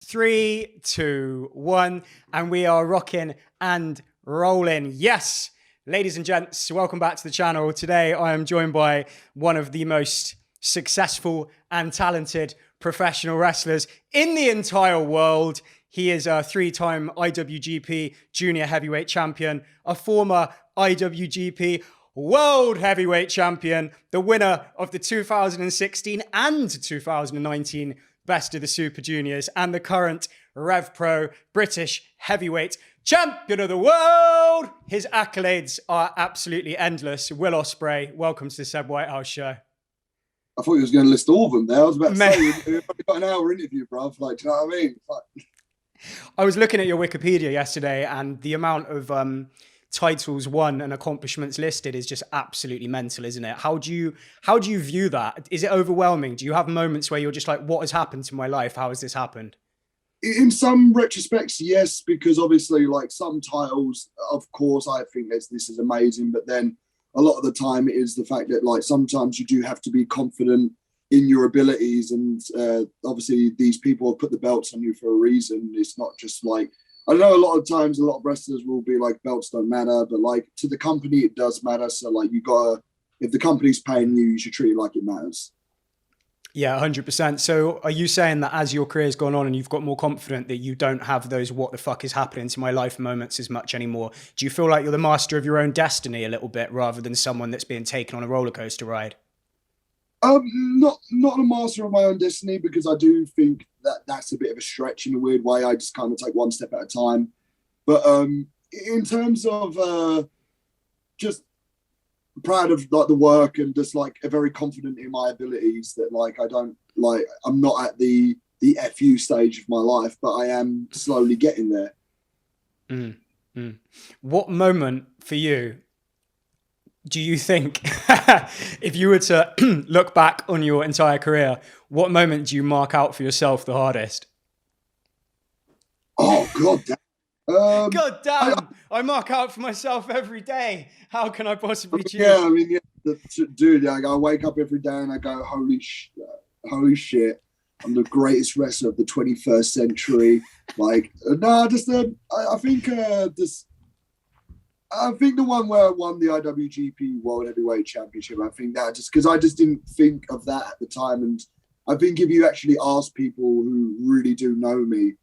Three, two, one, and we are rocking and rolling. Yes, ladies and gents, welcome back to the channel. Today, I am joined by one of the most successful and talented professional wrestlers in the entire world. He is a three-time IWGP Junior Heavyweight Champion, a former IWGP World Heavyweight Champion, the winner of the 2016 and 2019 Best of the Super Juniors, and the current Rev Pro British Heavyweight Champion of the World. His accolades are absolutely endless. Will Ospreay, welcome to the Seb Whitehouse Show. I thought you was going to list all of them there. I was about to say, you've only got an hour interview, bruv. Like, do you know what I mean? I was looking at your Wikipedia yesterday, and the amount of titles won and accomplishments listed is just absolutely mental, isn't it? How do you view that? Is it overwhelming? Do you have moments where you're just like, what has happened to my life? How has this happened? In some retrospects, yes, because obviously, like, some titles, of course, I think this is amazing, but then a lot of the time it is the fact that, like, sometimes you do have to be confident in your abilities, and obviously these people have put the belts on you for a reason. It's not just like, I know a lot of times a lot of wrestlers will be like, belts don't matter, but like to the company it does matter. So like, you gotta, if the company's paying you, you should treat it like it matters. Yeah, 100%. So are you saying that as your career's gone on and you've got more confident that you don't have those what the fuck is happening to my life moments as much anymore? Do you feel like you're the master of your own destiny a little bit rather than someone that's being taken on a roller coaster ride? Not a master of my own destiny, because I do think that that's a bit of a stretch in a weird way. I just kind of take one step at a time. But in terms of just proud of like the work and just like very confident in my abilities, that like I'm not at the FU stage of my life, but I am slowly getting there. What moment for you do you think, if you were to look back on your entire career, what moment do you mark out for yourself the hardest? Oh, God damn. God damn, I mark out for myself every day. How can I possibly choose? Yeah, I mean, yeah, dude, like, I wake up every day and I go, holy shit, I'm the greatest wrestler of the 21st century. Like, no, just, I think the one where I won the IWGP World Heavyweight Championship, I think that just because I just didn't think of that at the time. And I think if you actually ask people who really do know me,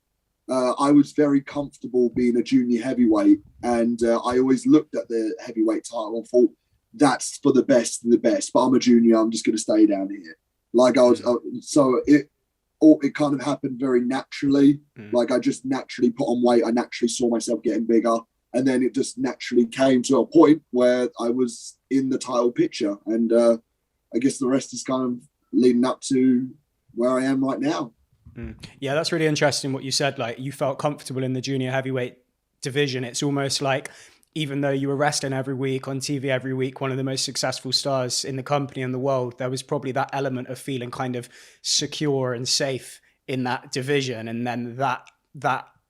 I was very comfortable being a junior heavyweight. And I always looked at the heavyweight title and thought, that's for the best of the best. But I'm a junior, I'm just going to stay down here. Like I was, so it kind of happened very naturally. Like I just naturally put on weight. I naturally saw myself getting bigger. And then it just naturally came to a point where I was in the title picture. And I guess the rest is kind of leading up to where I am right now. Yeah, that's really interesting what you said. Like, you felt comfortable in the junior heavyweight division. It's almost like, even though you were wrestling every week on TV every week, one of the most successful stars in the company and the world, there was probably that element of feeling kind of secure and safe in that division. And then that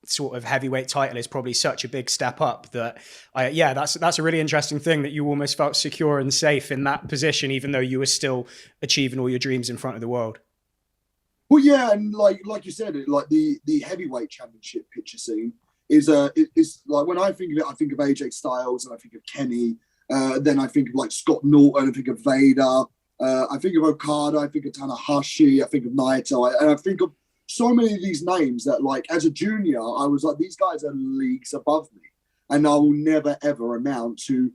sort of heavyweight title is probably such a big step up that that's a really interesting thing, that you almost felt secure and safe in that position, even though you were still achieving all your dreams in front of the world. Well, yeah, and like you said, like the heavyweight championship picture scene is like, when I think of it, I think of AJ Styles and I think of Kenny, then I think of like Scott Norton, I think of Vader, I think of Okada, I think of Tanahashi, I think of Naito, and I think of so many of these names that, like, as a junior, I was like, these guys are leagues above me, and I will never ever amount to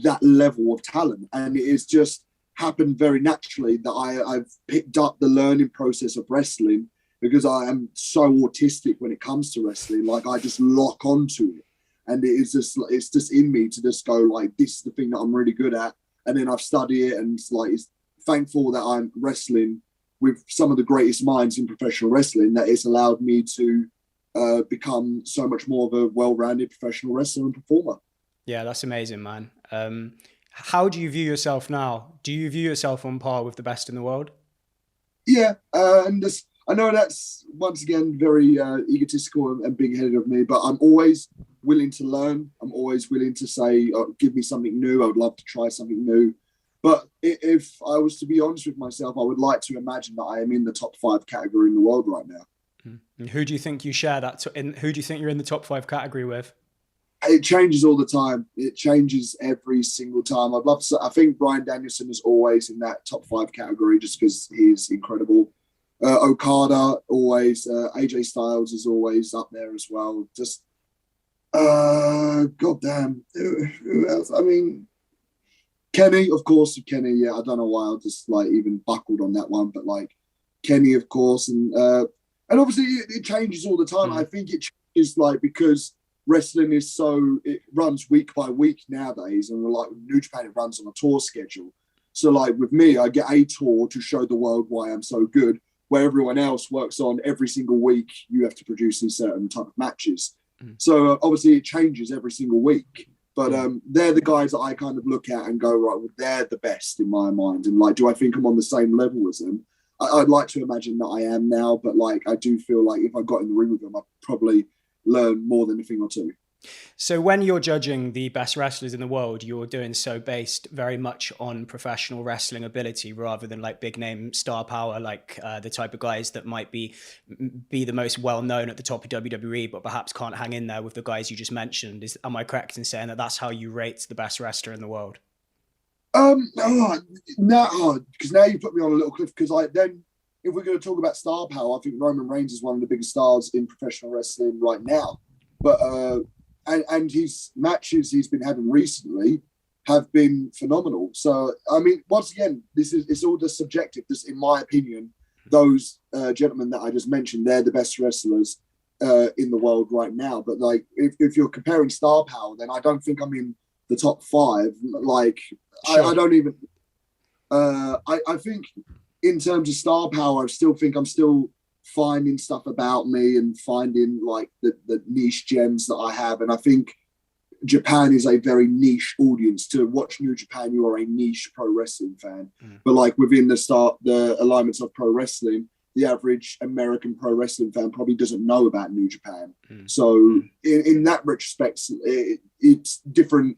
that level of talent. And it has just happened very naturally that I've picked up the learning process of wrestling, because I am so autistic when it comes to wrestling. Like, I just lock onto it, and it's just in me to just go like, this is the thing that I'm really good at, and then I've studied it, and it's thankful that I'm wrestling with some of the greatest minds in professional wrestling, that it's allowed me to become so much more of a well-rounded professional wrestler and performer. Yeah, that's amazing, man. How do you view yourself now? Do you view yourself on par with the best in the world? Yeah, and I know that's, once again, very egotistical and big-headed of me, but I'm always willing to learn. I'm always willing to say, give me something new. I would love to try something new. But if I was to be honest with myself, I would like to imagine that I am in the top 5 category in the world right now. And who do you think you share that who do you think you're in the top 5 category with? It changes all the time. It changes every single time. I'd love to say, I think Bryan Danielson is always in that top 5 category just because he's incredible. Okada always, AJ Styles is always up there as well. Just, goddamn, who else? I mean, Kenny, of course, Kenny. Yeah, I don't know why I just like even buckled on that one, but like Kenny, of course, and obviously it changes all the time. I think it changes like because wrestling is it runs week by week nowadays, and we're like New Japan, it runs on a tour schedule. So like with me, I get a tour to show the world why I'm so good, where everyone else works on every single week. You have to produce these certain type of matches. So obviously it changes every single week. But they're the guys that I kind of look at and go, right, well, they're the best in my mind. And like, do I think I'm on the same level as them? I'd like to imagine that I am now, but like, I do feel like if I got in the ring with them, I'd probably learn more than a thing or two. So when you're judging the best wrestlers in the world, you're doing so based very much on professional wrestling ability rather than like big name star power, like the type of guys that might be the most well known at the top of WWE, but perhaps can't hang in there with the guys you just mentioned. Am I correct in saying that that's how you rate the best wrestler in the world? No, because now you put me on a little cliff. Because if we're going to talk about star power, I think Roman Reigns is one of the biggest stars in professional wrestling right now. But and his matches he's been having recently have been phenomenal. So I mean, once again, it's all just subjective. Just in my opinion, those gentlemen that I just mentioned, they're the best wrestlers in the world right now. But like, if you're comparing star power, then I don't think I'm in the top 5. Like, sure. I don't even. I think in terms of star power, I still think I'm still finding stuff about me and finding like the niche gems that I have. And I think Japan is a very niche audience. To watch New Japan, you are a niche pro wrestling fan. But like within the alignments of pro wrestling, the average American pro wrestling fan probably doesn't know about New Japan. So in that retrospect, it's different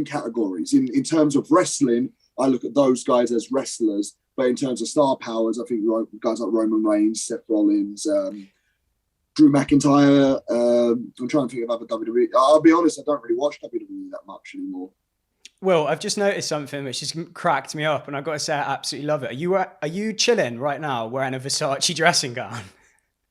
categories. In terms of wrestling, I look at those guys as wrestlers. But in terms of star powers, I think guys like Roman Reigns, Seth Rollins, Drew McIntyre. I'm trying to think of other WWE. I'll be honest, I don't really watch WWE that much anymore. Well, I've just noticed something which just cracked me up, and I've got to say I absolutely love it. Are you chilling right now wearing a Versace dressing gown?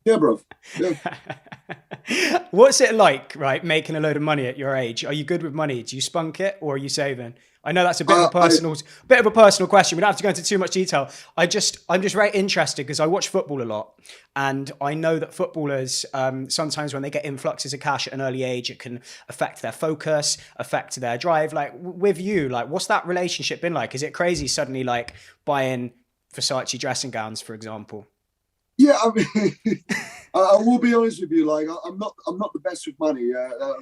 Yeah, bro. Yeah. What's it like, right, making a load of money at your age? Are you good with money? Do you spunk it or are you saving? I know that's a bit of a personal question. We don't have to go into too much detail. I'm just very interested because I watch football a lot, and I know that footballers sometimes when they get influxes of cash at an early age, it can affect their focus, affect their drive. Like with you, like what's that relationship been like? Is it crazy suddenly like buying Versace dressing gowns, for example? Yeah, I mean, I will be honest with you. Like, I'm not the best with money.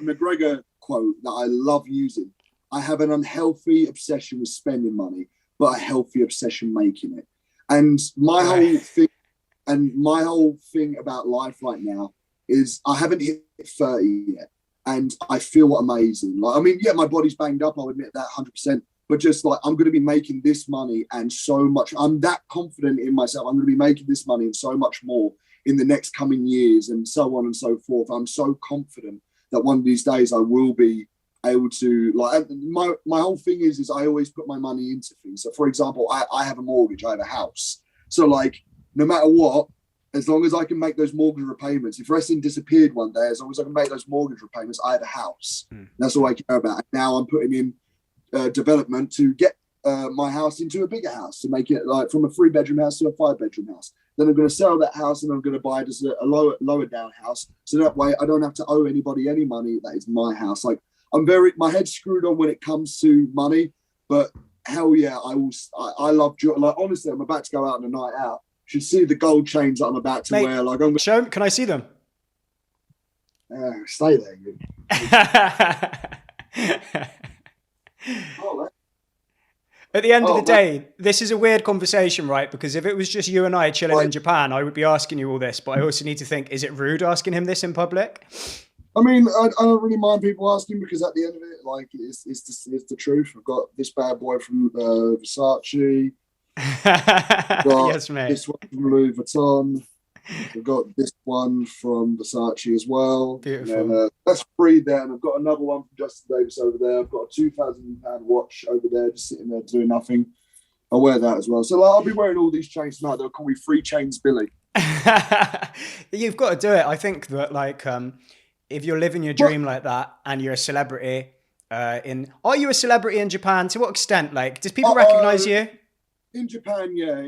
McGregor quote that I love using: "I have an unhealthy obsession with spending money, but a healthy obsession making it." And my whole thing about life right now is I haven't hit 30 yet, and I feel amazing. Like, I mean, yeah, my body's banged up. I'll admit that 100%. But just like, I'm going to be making this money and so much. I'm that confident in myself. I'm going to be making this money and so much more in the next coming years and so on and so forth. I'm so confident that one of these days I will be able to, like, my whole thing is I always put my money into things. So for example, I have a mortgage, I have a house. So like, no matter what, as long as I can make those mortgage repayments, if wrestling disappeared one day, as long as I can make those mortgage repayments, I have a house. That's all I care about. Now I'm putting in development to get my house into a bigger house, to make it like from a 3-bedroom house to a 5-bedroom house. Then I'm going to sell that house and I'm going to buy just a lower down house. So that way I don't have to owe anybody any money. That is my house. Like, my head's screwed on when it comes to money, but hell yeah, I love jewelry. Like, honestly, I'm about to go out on a night out. You should see the gold chains that I'm about to wear. Like, show them. Can I see them? Stay there. At the end of the day, this is a weird conversation, right? Because if it was just you and I chilling in Japan, I would be asking you all this. But I also need to think, is it rude asking him this in public? I mean, I don't really mind people asking, because at the end of it, like, it's the truth. I've got this bad boy from Versace. Yes, mate. This one from Louis Vuitton. I've got this one from Versace as well. Beautiful. And then that's 3 there. And I've got another one from Justin Davis over there. I've got a £2,000 watch over there, just sitting there doing nothing. I'll wear that as well. So like, I'll be wearing all these chains tonight. They'll call me Free Chains Billy. You've got to do it. I think that like if you're living your dream like that and you're a celebrity are you a celebrity in Japan? To what extent? Like, does people recognize you? In Japan, yeah.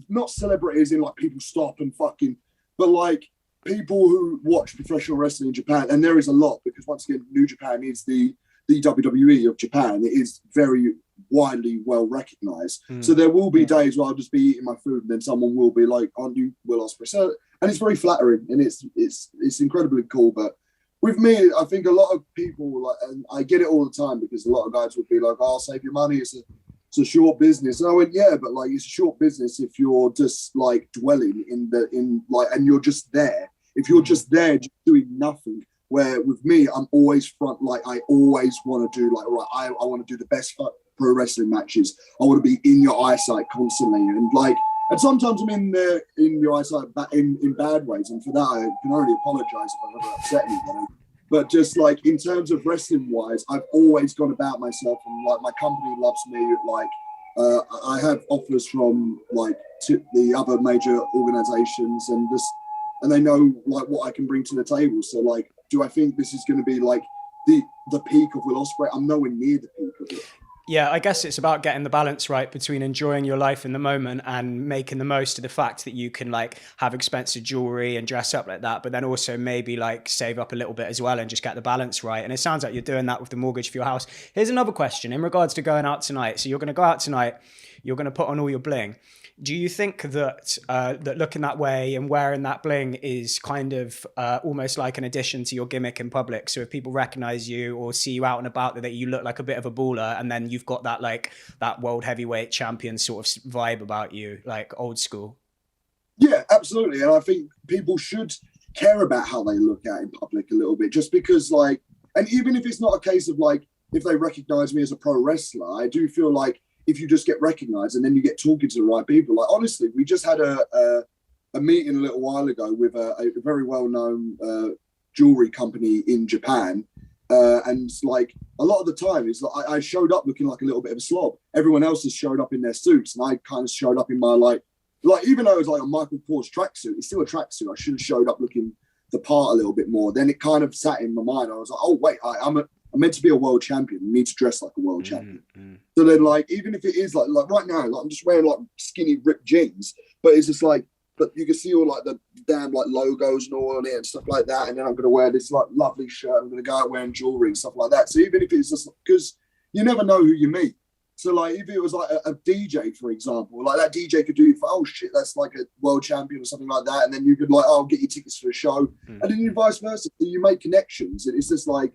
Not celebrities in like people stop and fucking, but like people who watch professional wrestling in Japan, and there is a lot, because once again, New Japan is the WWE of Japan. It is very widely well recognized. So there will be days where I'll just be eating my food and then someone will be like, "Aren't you Will Ospreay?" So, and it's very flattering and it's incredibly cool. But with me, I think a lot of people like, and I get it all the time, because a lot of guys would be like, "Oh, save your money. It's a short business." And I went, "Yeah, but like it's a short business if you're just like dwelling in like, and you're just there. If you're just there, just doing nothing." Where with me, I'm always front. Like I always want to do like, right, I want to do the best pro wrestling matches. I want to be in your eyesight constantly, and like, and sometimes I'm in your eyesight in bad ways, and for that I can only apologise if I've ever upset anybody. But just like in terms of wrestling wise, I've always gone about myself, and like my company loves me. Like I have offers from like the other major organisations, and they know like what I can bring to the table. So like, do I think this is going to be like the peak of Will Ospreay? I'm nowhere near the peak of it. Yeah, I guess it's about getting the balance right between enjoying your life in the moment and making the most of the fact that you can like have expensive jewelry and dress up like that, but then also maybe like save up a little bit as well and just get the balance right. And it sounds like you're doing that with the mortgage for your house. Here's another question in regards to going out tonight. So you're going to go out tonight, you're going to put on all your bling. Do you think that that looking that way and wearing that bling is kind of almost like an addition to your gimmick in public? So if people recognize you or see you out and about, that you look like a bit of a baller, and then you've got that like that world heavyweight champion sort of vibe about you, like old school? Yeah, absolutely. And I think people should care about how they look at in public a little bit, just because like, and even if it's not a case of like, if they recognize me as a pro wrestler, I do feel like if you just get recognized and then you get talking to the right people, like honestly, we just had a meeting a little while ago with a very well-known jewelry company in Japan. And like a lot of the time is like I showed up looking like a little bit of a slob. Everyone else has showed up in their suits, and I kind of showed up in my like even though it was like a Michael Kors tracksuit, it's still a tracksuit. I should have showed up looking the part a little bit more. Then it kind of sat in my mind. I was like, oh wait, I'm meant to be a world champion. I need to dress like a world champion. So then like, even if it is like right now, like I'm just wearing like skinny ripped jeans, but it's just like, but you can see all like the damn like logos and all on it and stuff like that. And then I'm going to wear this like lovely shirt. I'm going to go out wearing jewelry and stuff like that. So even if it's just because you never know who you meet. So like if it was like a DJ, for example, like that DJ could do it for, oh shit, that's like a world champion or something like that. And then you could like, oh, get your tickets for a show. And then you vice versa. So you make connections. And it's just like,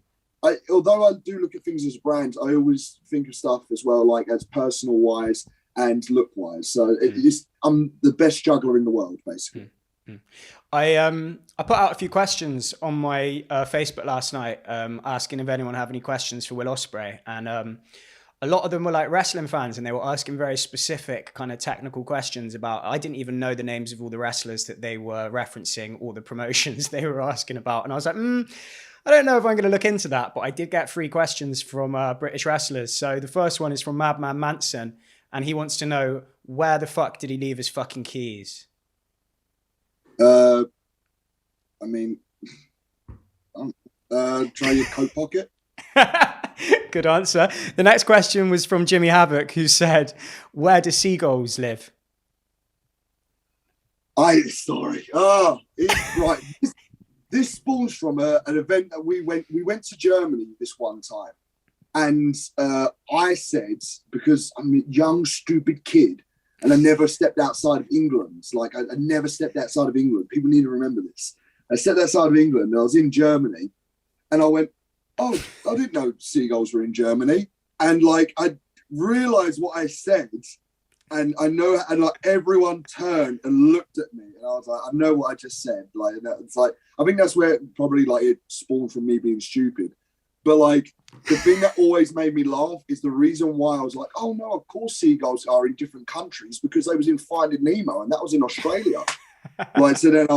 although I do look at things as brands, I always think of stuff as well, like as personal wise and look wise. So I'm the best juggler in the world, basically. I put out a few questions on my Facebook last night, asking if anyone have any questions for Will Ospreay, and a lot of them were like wrestling fans, and they were asking very specific kind of technical questions about, I didn't even know the names of all the wrestlers that they were referencing or the promotions they were asking about. And I was like, I don't know if I'm going to look into that, but I did get 3 questions from British wrestlers. So the first one is from Madman Manson, and he wants to know, where the fuck did he leave his fucking keys? I mean, try your coat pocket. Good answer. The next question was from Jimmy Havoc, who said, where do seagulls live? Story. Oh, right. This spawns from an event that we went to Germany this one time. And I said, because I'm a young, stupid kid, and I never stepped outside of England. Like, I never stepped outside of England. People need to remember this. I stepped outside of England, and I was in Germany, and I went, oh, I didn't know seagulls were in Germany. And, like, I realised what I said, and I know, and, like, everyone turned and looked at me, and I was like, I know what I just said. Like, it's like, I think that's where it probably, like, it spawned from me being stupid. But, like, the thing that always made me laugh is the reason why I was like, oh, no, of course seagulls are in different countries, because they was in Finding Nemo, and that was in Australia. Like, so then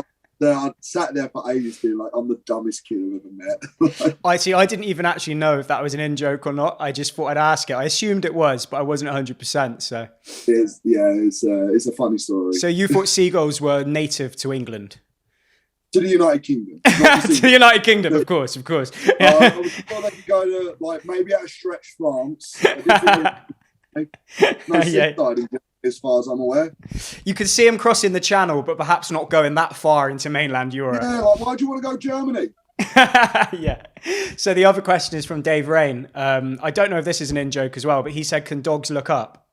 I sat there for ages being like, I'm the dumbest kid I've ever met. I see. I didn't even actually know if that was an in joke or not. I just thought I'd ask it. I assumed it was, but I wasn't 100%. So, It's a funny story. so you thought seagulls were native to England? To the United Kingdom. To the United Kingdom, of course. I was sure they could go to, like, maybe out of Stretch, France. No, Yeah. as far as I'm aware. You could see him crossing the channel, but perhaps not going that far into mainland Europe. Yeah, like, why do you want to go Germany? Yeah. So the other question is from Dave Rain. I don't know if this is an in joke as well, but he said, "Can dogs look up?"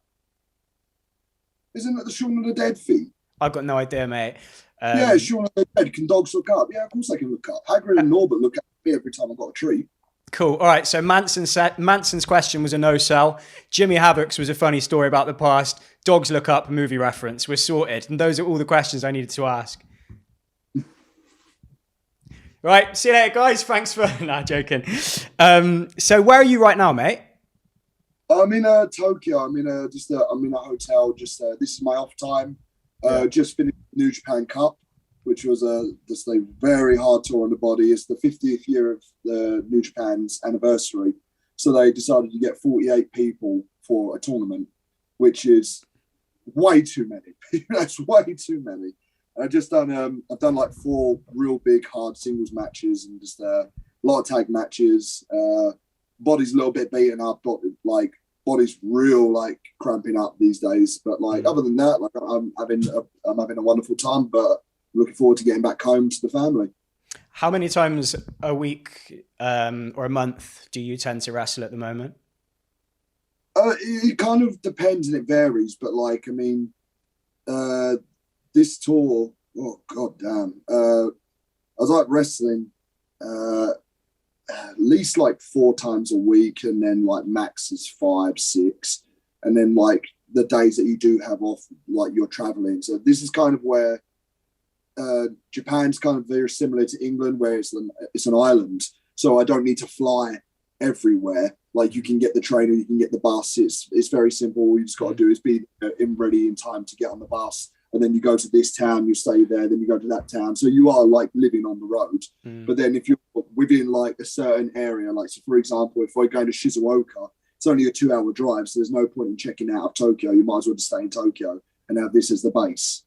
Isn't that the Shaun of the Dead thing? I've got no idea, mate. Yeah, Shaun of the Dead. Can dogs look up? Yeah, of course they can look up. Hagrid and Norbert look at me every time I've got a treat. Cool. All right. So Manson's question was a no sell. Jimmy Havoc's was a funny story about the past. Dogs look up, movie reference. We're sorted. And those are all the questions I needed to ask. Right. See you later, guys. Thanks for nah, joking. So where are you right now, mate? I'm in Tokyo. I'm in a hotel. This is my off time. Just finished New Japan Cup, which was just a very hard tour on the body. It's the 50th year of the New Japan's anniversary, so they decided to get 48 people for a tournament, which is way too many. That's way too many. I've done like 4 real big hard singles matches and just a lot of tag matches. Body's a little bit beaten up, but like body's real like cramping up these days. But like other than that, like I'm having a wonderful time. But looking forward to getting back home to the family. How many times a week or a month do you tend to wrestle at the moment? It kind of depends and it varies. But like, I mean, this tour, oh god damn, I was like wrestling at least like 4 times a week, and then like max is 5, 6, and then like the days that you do have off, like you're traveling. So this is kind of where Japan's kind of very similar to England, where it's an island, so I don't need to fly everywhere. Like you can get the train or you can get the bus. It's very simple. All you just got to do is be ready in time to get on the bus, and then you go to this town, you stay there, then you go to that town. So you are like living on the road. But then if you're within like a certain area, like so for example, if we're going to Shizuoka, it's only a 2-hour drive, so there's no point in checking out of Tokyo. You might as well just stay in Tokyo and have this as the base.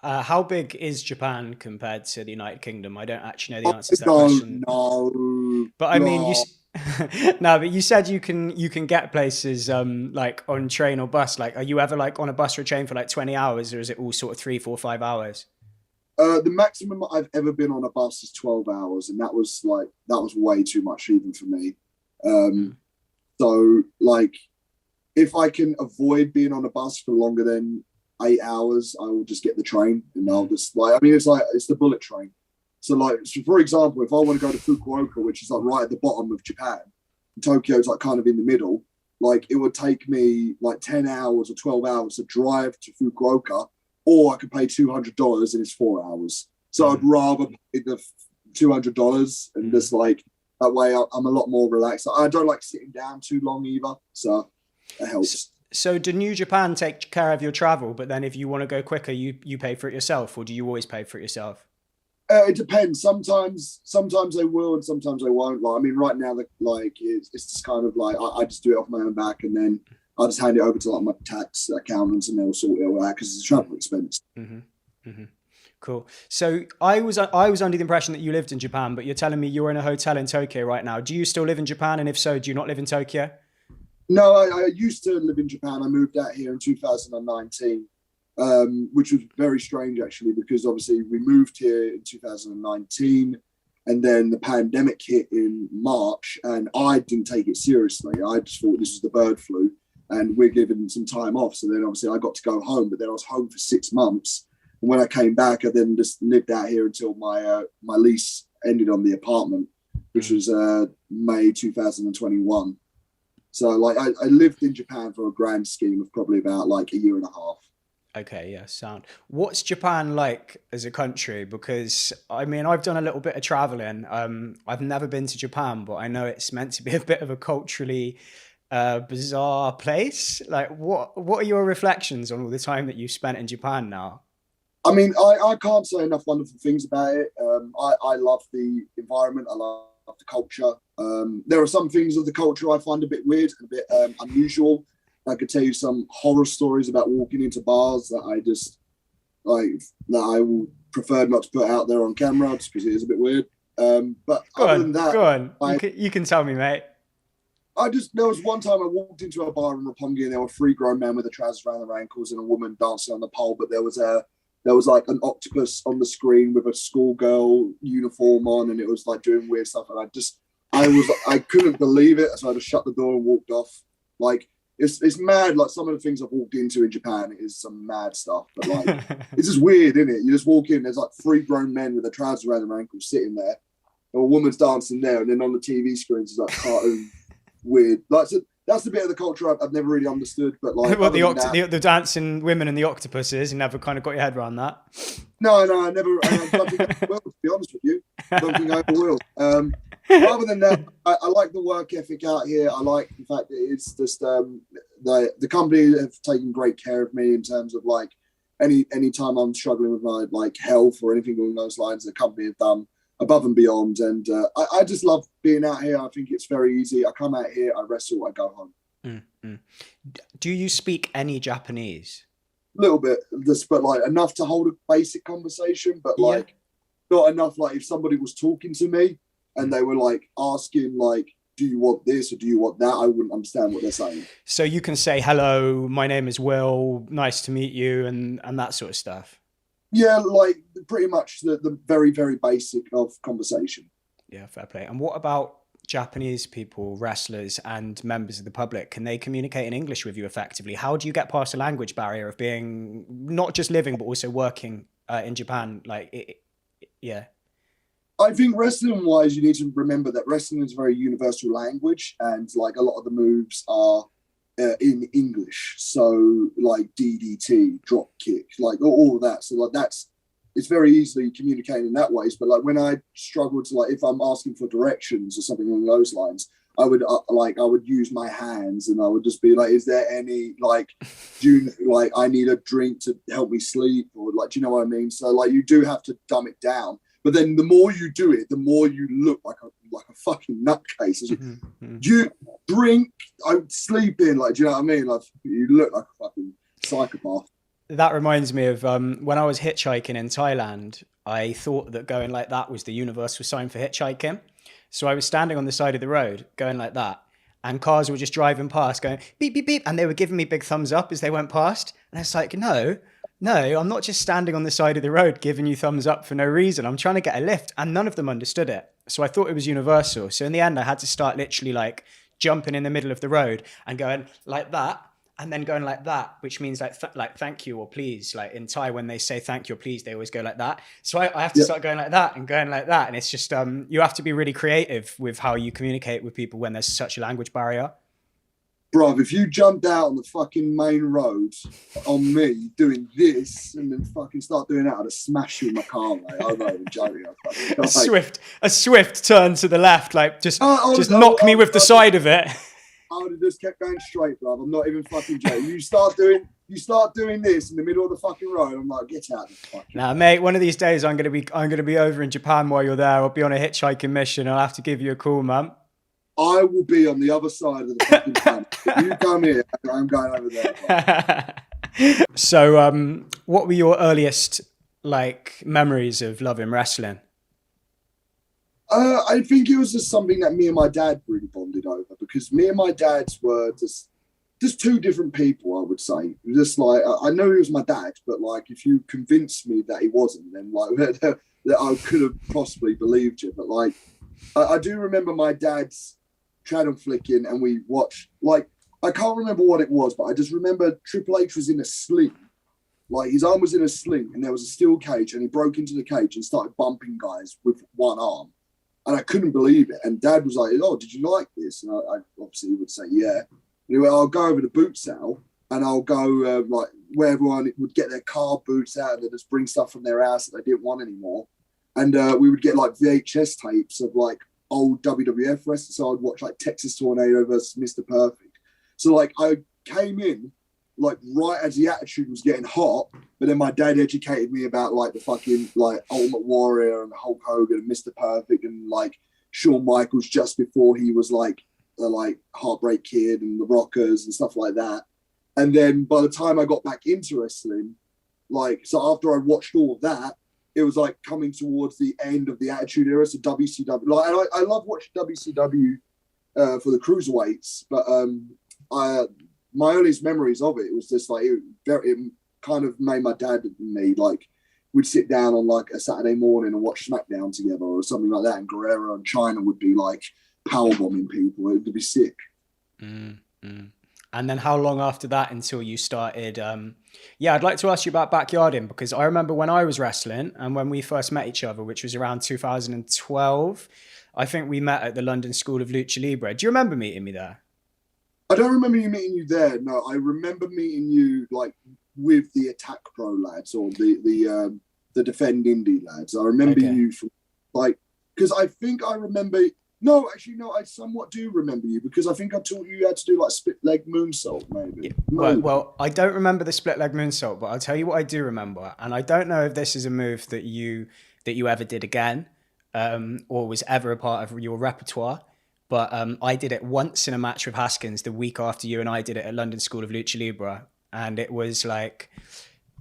How big is Japan compared to the United Kingdom? I don't actually know the answer to that question. No, but I mean, no, but you said you can get places like on train or bus. Like, are you ever like on a bus or a train for like 20 hours, or is it all sort of 3, 4, 5 hours? The maximum I've ever been on a bus is 12 hours, and that was way too much even for me. So like, if I can avoid being on a bus for longer than 8 hours, I will just get the train, and I'll just like, I mean, it's the bullet train. So like, for example, if I want to go to Fukuoka, which is like right at the bottom of Japan, and Tokyo's like kind of in the middle, like it would take me like 10 hours or 12 hours to drive to Fukuoka, or I could pay $200 and it's 4 hours. So I'd rather pay the $200 and just like, that way I'm a lot more relaxed. I don't like sitting down too long either, so that helps. So do New Japan take care of your travel, but then if you want to go quicker, you pay for it yourself, or do you always pay for it yourself? It depends. Sometimes they will, and sometimes they won't. Like, I mean, right now, like it's just kind of like I just do it off my own back, and then I just hand it over to like my tax accountants, and they'll sort it all out because it's a travel expense. Cool. So I was under the impression that you lived in Japan, but you're telling me you're in a hotel in Tokyo right now. Do you still live in Japan? And if so, do you not live in Tokyo? No, I used to live in Japan. I moved out here in 2019, which was very strange actually, because obviously we moved here in 2019, and then the pandemic hit in March, and I didn't take it seriously. I just thought this was the bird flu, and we're given some time off. So then obviously I got to go home, but then I was home for 6 months. And when I came back, I then just lived out here until my lease ended on the apartment, which was May 2021. So like I lived in Japan for a grand scheme of probably about like a year and a half. Okay, yeah, sound. What's Japan like as a country? Because I mean, I've done a little bit of traveling. I've never been to Japan, but I know it's meant to be a bit of a culturally bizarre place. Like, what are your reflections on all the time that you've spent in Japan now? I mean, I can't say enough wonderful things about it. I love the environment. I love the culture. There are some things of the culture I find a bit weird and a bit unusual. I could tell you some horror stories about walking into bars that I just that I will prefer not to put out there on camera just because it is a bit weird. But other than that, go on. You can tell me, mate. There was one time I walked into a bar in Roppongi and there were 3 grown men with the trousers around their ankles and a woman dancing on the pole, but there was like an octopus on the screen with a schoolgirl uniform on, and it was like doing weird stuff. And I couldn't believe it. So I just shut the door and walked off. Like, it's mad. Like, some of the things I've walked into in Japan is some mad stuff, but like, it's just weird, isn't it? You just walk in, there's like 3 grown men with their trousers around their ankles sitting there. And a woman's dancing there. And then on the TV screens is like cartoon weird. Like, so that's the bit of the culture I've never really understood, but like, well, the dancing women and the octopuses, you never kind of got your head around that. No, I never. I don't think I will, to be honest with you. I don't think I ever will. Other than that, I like the work ethic out here. I like the fact that it's just the company have taken great care of me in terms of like any time I'm struggling with my like health or anything along those lines. The company have done above and beyond, and I just love being out here. I think it's very easy. I come out here, I wrestle, I go home. Mm-hmm. Do you speak any Japanese? A little bit, just but like enough to hold a basic conversation, but like not enough. Like if somebody was talking to me and they were like asking like, do you want this or do you want that? I wouldn't understand what they're saying. So you can say, hello, my name is Will, nice to meet you, and that sort of stuff. Yeah, like pretty much the very, very basic of conversation. Yeah, fair play. And what about Japanese people, wrestlers and members of the public? Can they communicate in English with you effectively? How do you get past the language barrier of being not just living, but also working in Japan? Yeah. I think wrestling wise, you need to remember that wrestling is a very universal language, and like a lot of the moves are in English. So like DDT, drop kick, like all of that. So like it's very easily communicated in that ways. But like when I struggle to, like, if I'm asking for directions or something along those lines, I would I would use my hands and I would just be like, is there any I need a drink to help me sleep, or like, do you know what I mean? So like you do have to dumb it down. But then the more you do it, the more you look like a fucking nutcase. Mm-hmm. You drink, I sleep in, like, do you know what I mean? Like, you look like a fucking psychopath. That reminds me of when I was hitchhiking in Thailand, I thought that going like that was the universal sign for hitchhiking. So I was standing on the side of the road going like that, and cars were just driving past going beep, beep, beep. And they were giving me big thumbs up as they went past. And it's like, no, I'm not just standing on the side of the road giving you thumbs up for no reason. I'm trying to get a lift, and none of them understood it. So I thought it was universal. So in the end, I had to start literally like jumping in the middle of the road and going like that, and then going like that, which means like thank you or please. Like in Thai, when they say thank you or please, they always go like that. So I have to start going like that and going like that. And it's just, you have to be really creative with how you communicate with people when there's such a language barrier. Bruv, if you jumped out on the fucking main road on me doing this and then fucking start doing that, I'd have smashed you in my car, mate. I'm not even joking. A swift turn to the left, like just knock me with the side of it. I would have just kept going straight, bruv. I'm not even fucking joking. You start doing this in the middle of the fucking road. I'm like, get out of the fucking. Nah, mate. One of these days, I'm gonna be over in Japan while you're there. I'll be on a hitchhiking mission. I'll have to give you a call, man. I will be on the other side of the fucking planet. If you come here, I'm going over there. So, what were your earliest like memories of loving wrestling? I think it was just something that me and my dad really bonded over, because me and my dad were just two different people, I would say. Just like, I know he was my dad, but like, if you convinced me that he wasn't, then like that I could have possibly believed you. But like, I do remember my dad's channel flicking, and we watched, like, I can't remember what it was, but I just remember Triple H was in a sling. Like, his arm was in a sling, and there was a steel cage, and he broke into the cage and started bumping guys with one arm. And I couldn't believe it. And Dad was like, oh, did you like this? And I obviously would say, yeah. Anyway, I'll go over to boot sale, and I'll go like where everyone would get their car boots out, and they just bring stuff from their house that they didn't want anymore. And we would get like VHS tapes of like old WWF wrestlers. So I'd watch like Texas Tornado versus Mr. Perfect. So like I came in like right as the Attitude was getting hot. But then my dad educated me about like the fucking like Ultimate Warrior and Hulk Hogan and Mr. Perfect and like Shawn Michaels just before he was like the like Heartbreak Kid and the Rockers and stuff like that. And then by the time I got back into wrestling, like, so after I watched all of that, it was like coming towards the end of the Attitude Era, so WCW. Like, and I love watching WCW for the cruiserweights, but my earliest memories of it was just like it kind of made my dad and me like we'd sit down on like a Saturday morning and watch SmackDown together or something like that, and Guerrero and China would be like powerbombing people. It would be sick. Mm-hmm. And then how long after that until you started? I'd like to ask you about backyarding, because I remember when I was wrestling and when we first met each other, which was around 2012, I think we met at the London School of Lucha Libre. Do you remember meeting me there? I don't remember you meeting you there. No, I remember meeting you like with the Attack Pro lads or the Defend Indie lads. I remember you from like, because I think I remember. No, actually, no, I somewhat do remember you, because I think I taught you had to do like split leg moonsault, maybe. Yeah. Well, I don't remember the split leg moonsault, but I'll tell you what I do remember. And I don't know if this is a move that you ever did again, or was ever a part of your repertoire. But I did it once in a match with Haskins the week after you and I did it at London School of Lucha Libre. And it was like,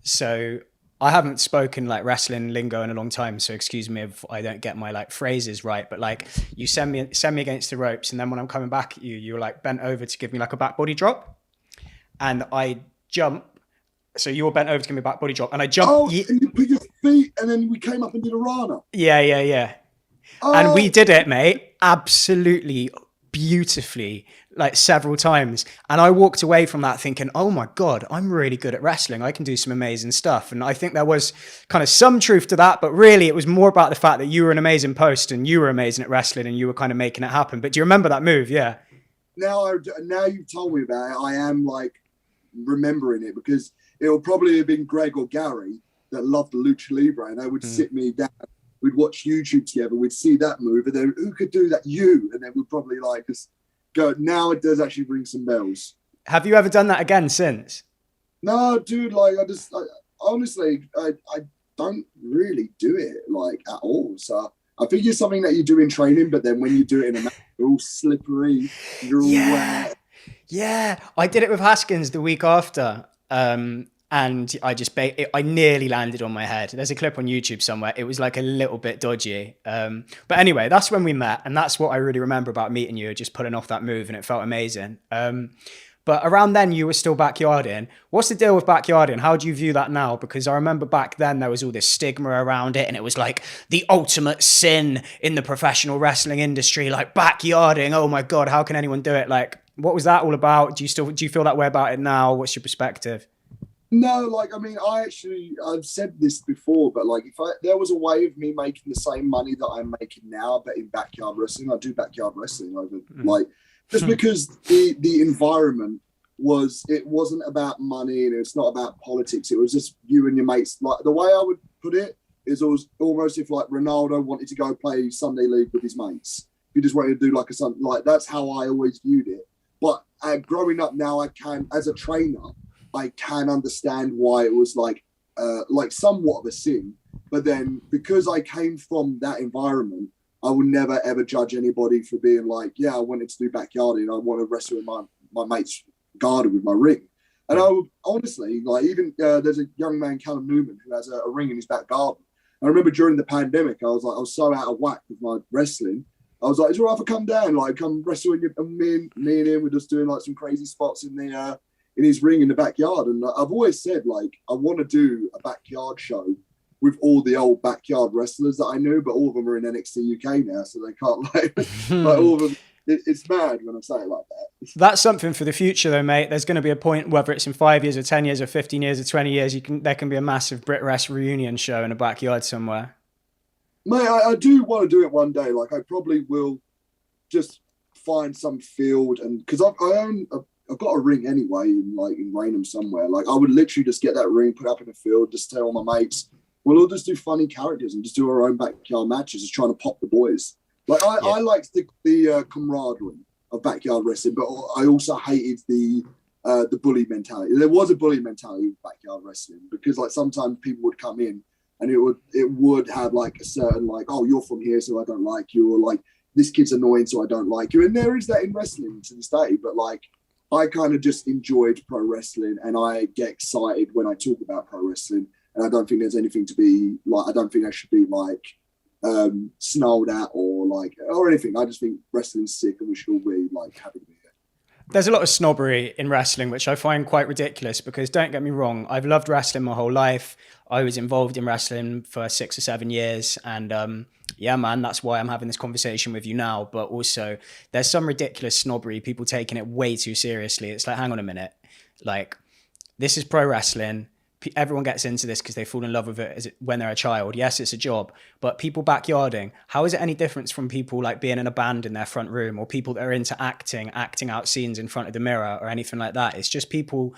so I haven't spoken like wrestling lingo in a long time, so excuse me if I don't get my like phrases right. But like, you send me against the ropes, and then when I'm coming back at you, you're like bent over to give me like a back body drop, and I jump. So you were bent over to give me a back body drop, and I jump. Oh, and you put your feet, and then we came up and did a Rana. Yeah. Oh. And we did it, mate, absolutely beautifully, like several times. And I walked away from that thinking, oh my God, I'm really good at wrestling. I can do some amazing stuff. And I think there was kind of some truth to that, but really it was more about the fact that you were an amazing post and you were amazing at wrestling and you were kind of making it happen. But do you remember that move? Yeah. Now you've told me about it, I am like remembering it, because it'll probably have been Greg or Gary that loved the Lucha Libre, and they would sit me down. We'd watch YouTube together. We'd see that move, and then who could do that? You. And then we'd probably like just go. Now it does actually ring some bells. Have you ever done that again since? No, dude. Like honestly, I don't really do it like at all. So I think it's something that you do in training, but then when you do it in a match, you're all slippery. You're all wet. Yeah, I did it with Haskins the week after. And I nearly landed on my head. There's a clip on YouTube somewhere. It was like a little bit dodgy. But anyway, that's when we met. And that's what I really remember about meeting you, just pulling off that move. And it felt amazing. But around then you were still backyarding. What's the deal with backyarding? How do you view that now? Because I remember back then there was all this stigma around it. And it was like the ultimate sin in the professional wrestling industry, like backyarding. Oh my God, how can anyone do it? Like, what was that all about? Do you feel that way about it now? What's your perspective? No, like, I mean, I've said this before, but like, if there was a way of me making the same money that I'm making now, but in backyard wrestling, I do backyard wrestling over, like, just because the environment it wasn't about money and it's not about politics. It was just you and your mates. Like, the way I would put it is almost if like Ronaldo wanted to go play Sunday League with his mates. He just wanted to do like that's how I always viewed it. But growing up now, I can, as a trainer, I can understand why it was like somewhat of a sin. But then because I came from that environment, I would never ever judge anybody for being like, yeah, I wanted to do backyarding. I want to wrestle in my mate's garden with my ring. And I would honestly, like, even there's a young man, Callum Newman, who has a ring in his back garden. I remember during the pandemic, I was so out of whack with my wrestling. I was like, is it all right if I come down? Like, come wrestle in and me and him were just doing like some crazy spots in his ring in the backyard. And I've always said, like, I want to do a backyard show with all the old backyard wrestlers that I knew, but all of them are in NXT UK now, so they can't like all of them. It's mad when I say it like that. That's something for the future though, mate. There's going to be a point, whether it's in 5 years or 10 years or 15 years or 20 years, there can be a massive Brit Rest reunion show in a backyard somewhere. Mate, I do want to do it one day. Like, I probably will just find some field, and because I've got a ring anyway in Raynham somewhere. Like, I would literally just get that ring, put it up in the field, just tell all my mates, we'll all just do funny characters and just do our own backyard matches, just trying to pop the boys. Like, I liked the camaraderie of backyard wrestling, but I also hated the the bully mentality. There was a bully mentality in backyard wrestling, because like sometimes people would come in and it would have like a certain like, oh, you're from here, so I don't like you, or like this kid's annoying, so I don't like you. And there is that in wrestling to this day. But like, I kind of just enjoyed pro wrestling, and I get excited when I talk about pro wrestling. And I don't think there's anything to be like, I don't think I should be like snarled at or anything. I just think wrestling's sick, and we should all be like happy to be here. There's a lot of snobbery in wrestling, which I find quite ridiculous, because don't get me wrong, I've loved wrestling my whole life. I was involved in wrestling for 6 or 7 years, and yeah, man, that's why I'm having this conversation with you now. But also, there's some ridiculous snobbery, people taking it way too seriously. It's like, hang on a minute, like, this is pro wrestling. Everyone gets into this because they fall in love with it when they're a child. Yes, it's a job, but people backyarding, how is it any different from people like being in a band in their front room, or people that are into acting out scenes in front of the mirror or anything like that? It's just people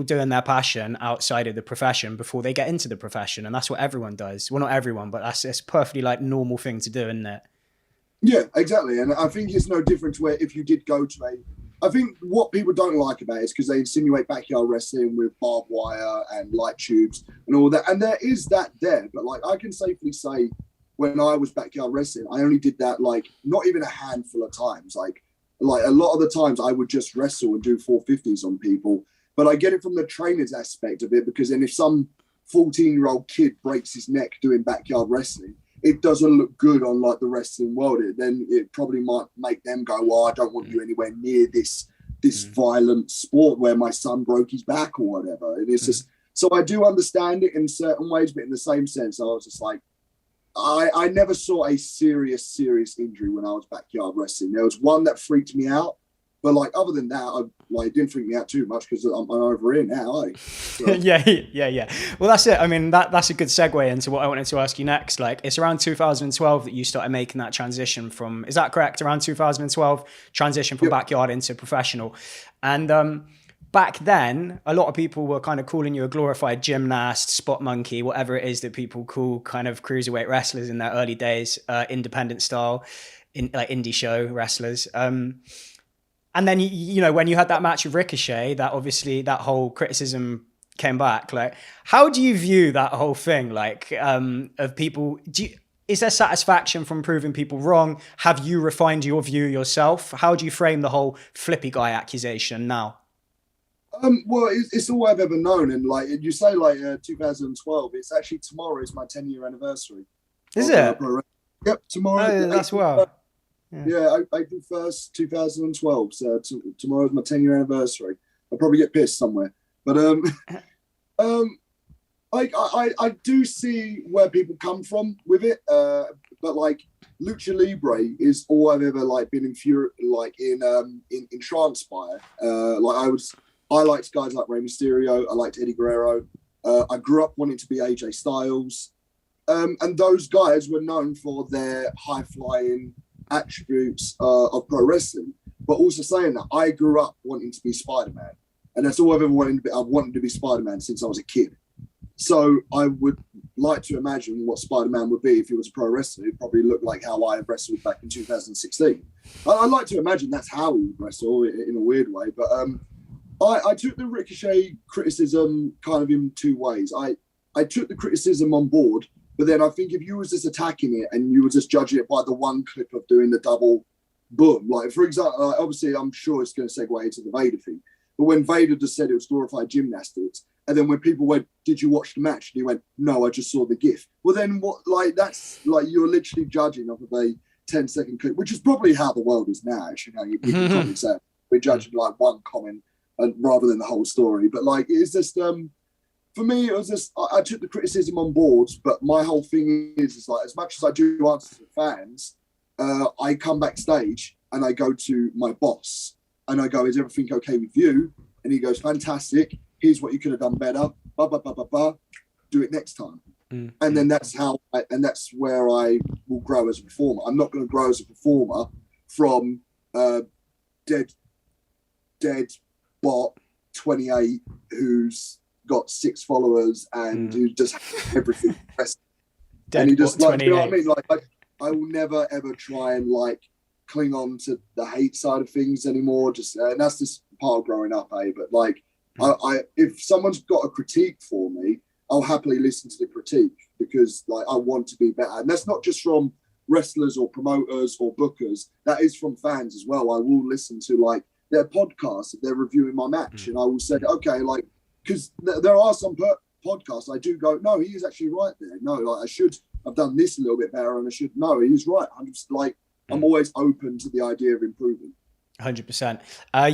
doing their passion outside of the profession before they get into the profession. And that's what everyone does. Well, not everyone, but it's a perfectly like normal thing to do, isn't it? Yeah, exactly. And I think it's no different to where if you did go to I think what people don't like about it is because they insinuate backyard wrestling with barbed wire and light tubes and all that. And there is that there. But like, I can safely say when I was backyard wrestling, I only did that like not even a handful of times. Like a lot of the times I would just wrestle and do 450s on people. But I get it from the trainer's aspect of it, because then if some 14-year-old kid breaks his neck doing backyard wrestling, it doesn't look good on like the wrestling world. Then it probably might make them go, well, I don't want you anywhere near this violent sport where my son broke his back or whatever. And it's just, so I do understand it in certain ways, but in the same sense, I was just like, I never saw a serious injury when I was backyard wrestling. There was one that freaked me out, but like other than that, it didn't freak me out too much because I'm over here now. So. Yeah. Well, that's it. I mean, that's a good segue into what I wanted to ask you next. Like, it's around 2012 that you started making that transition from, is that correct? Around 2012, transition from backyard into professional. And back then, a lot of people were kind of calling you a glorified gymnast, spot monkey, whatever it is that people call kind of cruiserweight wrestlers in their early days, independent style, like indie show wrestlers. And then, you know, when you had that match with Ricochet, that obviously that whole criticism came back. Like, how do you view that whole thing? Like, of people, is there satisfaction from proving people wrong? Have you refined your view yourself? How do you frame the whole flippy guy accusation now? Well, it's all I've ever known. And like you say, like 2012, it's actually tomorrow is my 10-year anniversary. Is it? Yep, tomorrow. Oh, that's well. Yeah, April 1st, 2012. So tomorrow's my 10-year anniversary. I'll probably get pissed somewhere. But I do see where people come from with it. But like Lucha Libre is all I've ever like been entranced by. I liked guys like Rey Mysterio. I liked Eddie Guerrero. I grew up wanting to be AJ Styles. And those guys were known for their high-flying attributes of pro wrestling. But also saying that, I grew up wanting to be Spider-Man. And that's all I've ever wanted to be. I've wanted to be Spider-Man since I was a kid. So I would like to imagine what Spider-Man would be if he was a pro wrestler. He'd probably look like how I wrestled back in 2016. I'd like to imagine that's how he would wrestle in a weird way. But I took the Ricochet criticism kind of in two ways. I took the criticism on board, but then I think if you was just attacking it and you were just judging it by the one clip of doing the double boom, like for example, obviously I'm sure it's going to segue into the Vader thing, but when Vader just said it was glorified gymnastics, and then when people went, "Did you watch the match?" and he went, "No, I just saw the GIF." Well, then what? Like that's like you're literally judging off of a 10-second clip, which is probably how the world is now. Actually, you can probably say we're judging like one comment rather than the whole story. But like it's just for me, it was just I took the criticism on board. But my whole thing is like as much as I do answer to fans, I come backstage and I go to my boss and I go, "Is everything okay with you?" And he goes, "Fantastic. Here's what you could have done better. Bah, bah, bah, bah, bah. Do it next time." And then that's that's where I will grow as a performer. I'm not going to grow as a performer from dead bot 28 who's got 6 followers and who just has everything. And he just like, you know what I mean? Like I will never ever try and like cling on to the hate side of things anymore. Just and that's just part of growing up, but like, if someone's got a critique for me, I'll happily listen to the critique because like I want to be better. And that's not just from wrestlers or promoters or bookers. That is from fans as well. I will listen to like their podcasts if they're reviewing my match, and I will say, okay, like, because there are some podcasts I do go, no, he is actually right there. No, like I should have done this a little bit better, and I should, no, he's right. I'm just like, I'm always open to the idea of improving. 100%.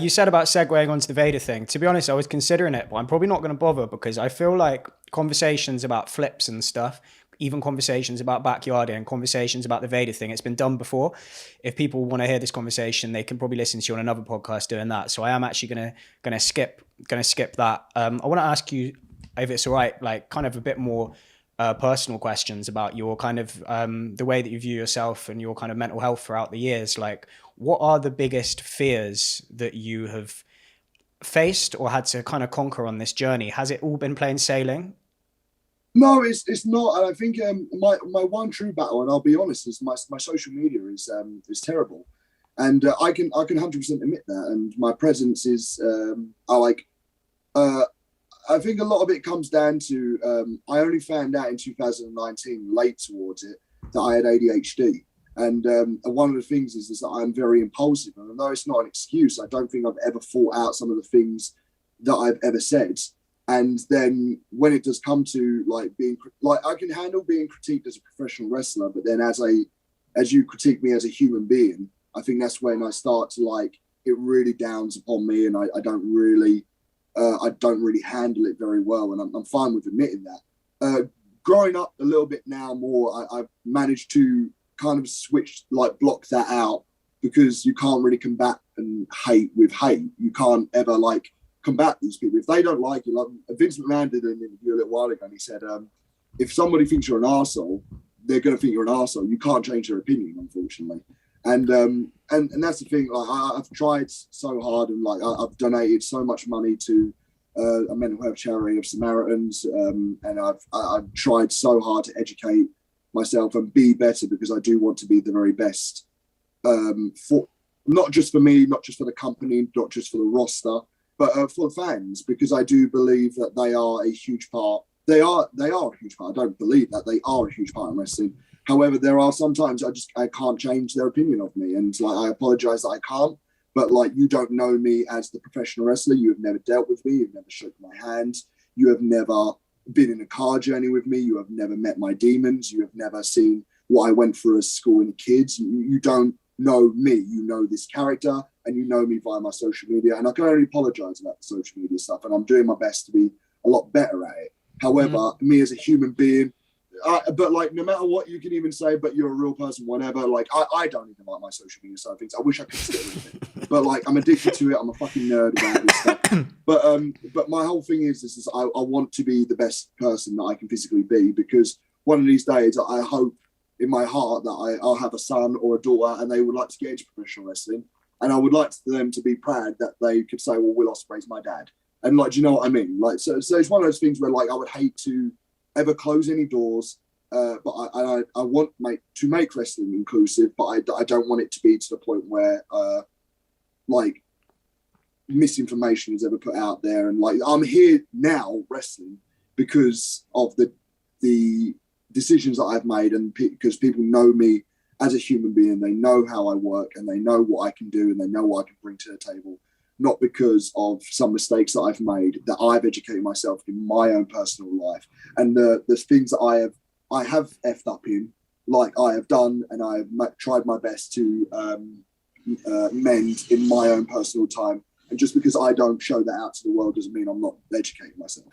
You said about segueing onto the Vader thing. To be honest, I was considering it, but I'm probably not going to bother because I feel like conversations about flips and stuff, even conversations about backyarding and conversations about the Vader thing, it's been done before. If people want to hear this conversation, they can probably listen to you on another podcast doing that. So I am actually gonna skip that. I want to ask you, if it's all right, like kind of a bit more personal questions about your kind of the way that you view yourself and your kind of mental health throughout the years. Like, what are the biggest fears that you have faced or had to kind of conquer on this journey? Has it all been plain sailing? No, it's not. And I think my one true battle, and I'll be honest, is my social media is terrible, and I can 100% admit that. And my presence is I think a lot of it comes down to I only found out in 2019, late towards it, that I had ADHD. And one of the things is that I'm very impulsive. And although it's not an excuse, I don't think I've ever thought out some of the things that I've ever said. And then when it does come to like being, like I can handle being critiqued as a professional wrestler, but then as you critique me as a human being, I think that's when I start to like, it really downs upon me, and I don't really handle it very well. And I'm fine with admitting that. Growing up a little bit now more, I've managed to kind of switch, like block that out, because you can't really combat and hate with hate. You can't ever like combat these people if they don't like you. Like Vince McMahon did an interview a little while ago, and he said, if somebody thinks you're an arsehole, they're going to think you're an arsehole. You can't change their opinion, unfortunately. And that's the thing. Like I've tried so hard, and like I've donated so much money to a mental health charity of Samaritans, and I've tried so hard to educate myself and be better, because I do want to be the very best, for not just for me, not just for the company, not just for the roster, but for the fans, because I do believe that they are a huge part. They are a huge part. I don't believe that they are a huge part in wrestling. However, there are sometimes I can't change their opinion of me, and like I apologize that I can't. But like, you don't know me as the professional wrestler. You have never dealt with me. You've never shook my hand. You have never been in a car journey with me. You have never met my demons. You have never seen what I went through as schooling kids. You don't know me. You know this character, and you know me via my social media. And I can only apologize about the social media stuff, and I'm doing my best to be a lot better at it. However, me as a human being, but like, no matter what you can even say, but you're a real person, whatever, like I don't even like my social media side of things. I wish I could stick with it, but like, I'm addicted to it. I'm a fucking nerd about this stuff. But my whole thing is I want to be the best person that I can physically be, because one of these days I hope in my heart that I'll have a son or a daughter, and they would like to get into professional wrestling, and I would like them to be proud that they could say, well, Will Ospreay's my dad. And like, do you know what I mean? Like, so it's one of those things where like, I would hate to ever close any doors, but I want to make wrestling inclusive, but I don't want it to be to the point where like misinformation is ever put out there. And like, I'm here now wrestling because of the decisions that I've made, and because people know me as a human being. They know how I work, and they know what I can do, and they know what I can bring to the table. Not because of some mistakes that I've made, that I've educated myself in my own personal life, and the things that I have effed up in, like I have done, and I have tried my best to mend in my own personal time. And just because I don't show that out to the world doesn't mean I'm not educating myself.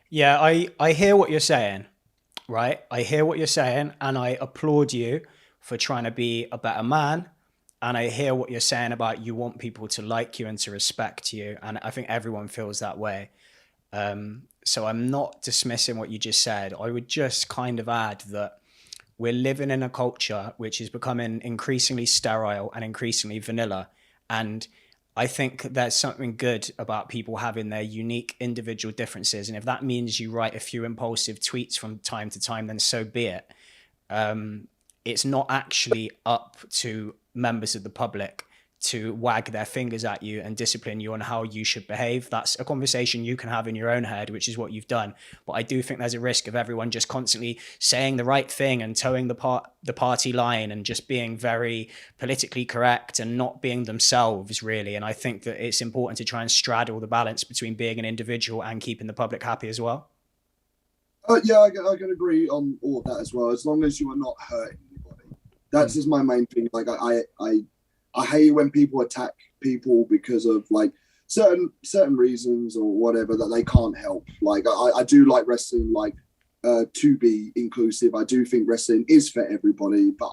Yeah, I hear what you're saying, right? I hear what you're saying, and I applaud you for trying to be a better man. And I hear what you're saying about you want people to like you and to respect you. And I think everyone feels that way. So I'm not dismissing what you just said. I would just kind of add that we're living in a culture which is becoming increasingly sterile and increasingly vanilla. And I think there's something good about people having their unique individual differences. And if that means you write a few impulsive tweets from time to time, then so be it. It's not actually up to members of the public to wag their fingers at you and discipline you on how you should behave. That's a conversation you can have in your own head, which is what you've done. But I do think there's a risk of everyone just constantly saying the right thing and towing the party line and just being very politically correct and not being themselves, really. And I think that it's important to try and straddle the balance between being an individual and keeping the public happy as well. Yeah, I can agree on all of that as well. As long as you are not hurting anybody, that's just my main thing. Like I hate when people attack people because of like certain reasons or whatever that they can't help. Like I do like wrestling, like to be inclusive. I do think wrestling is for everybody, but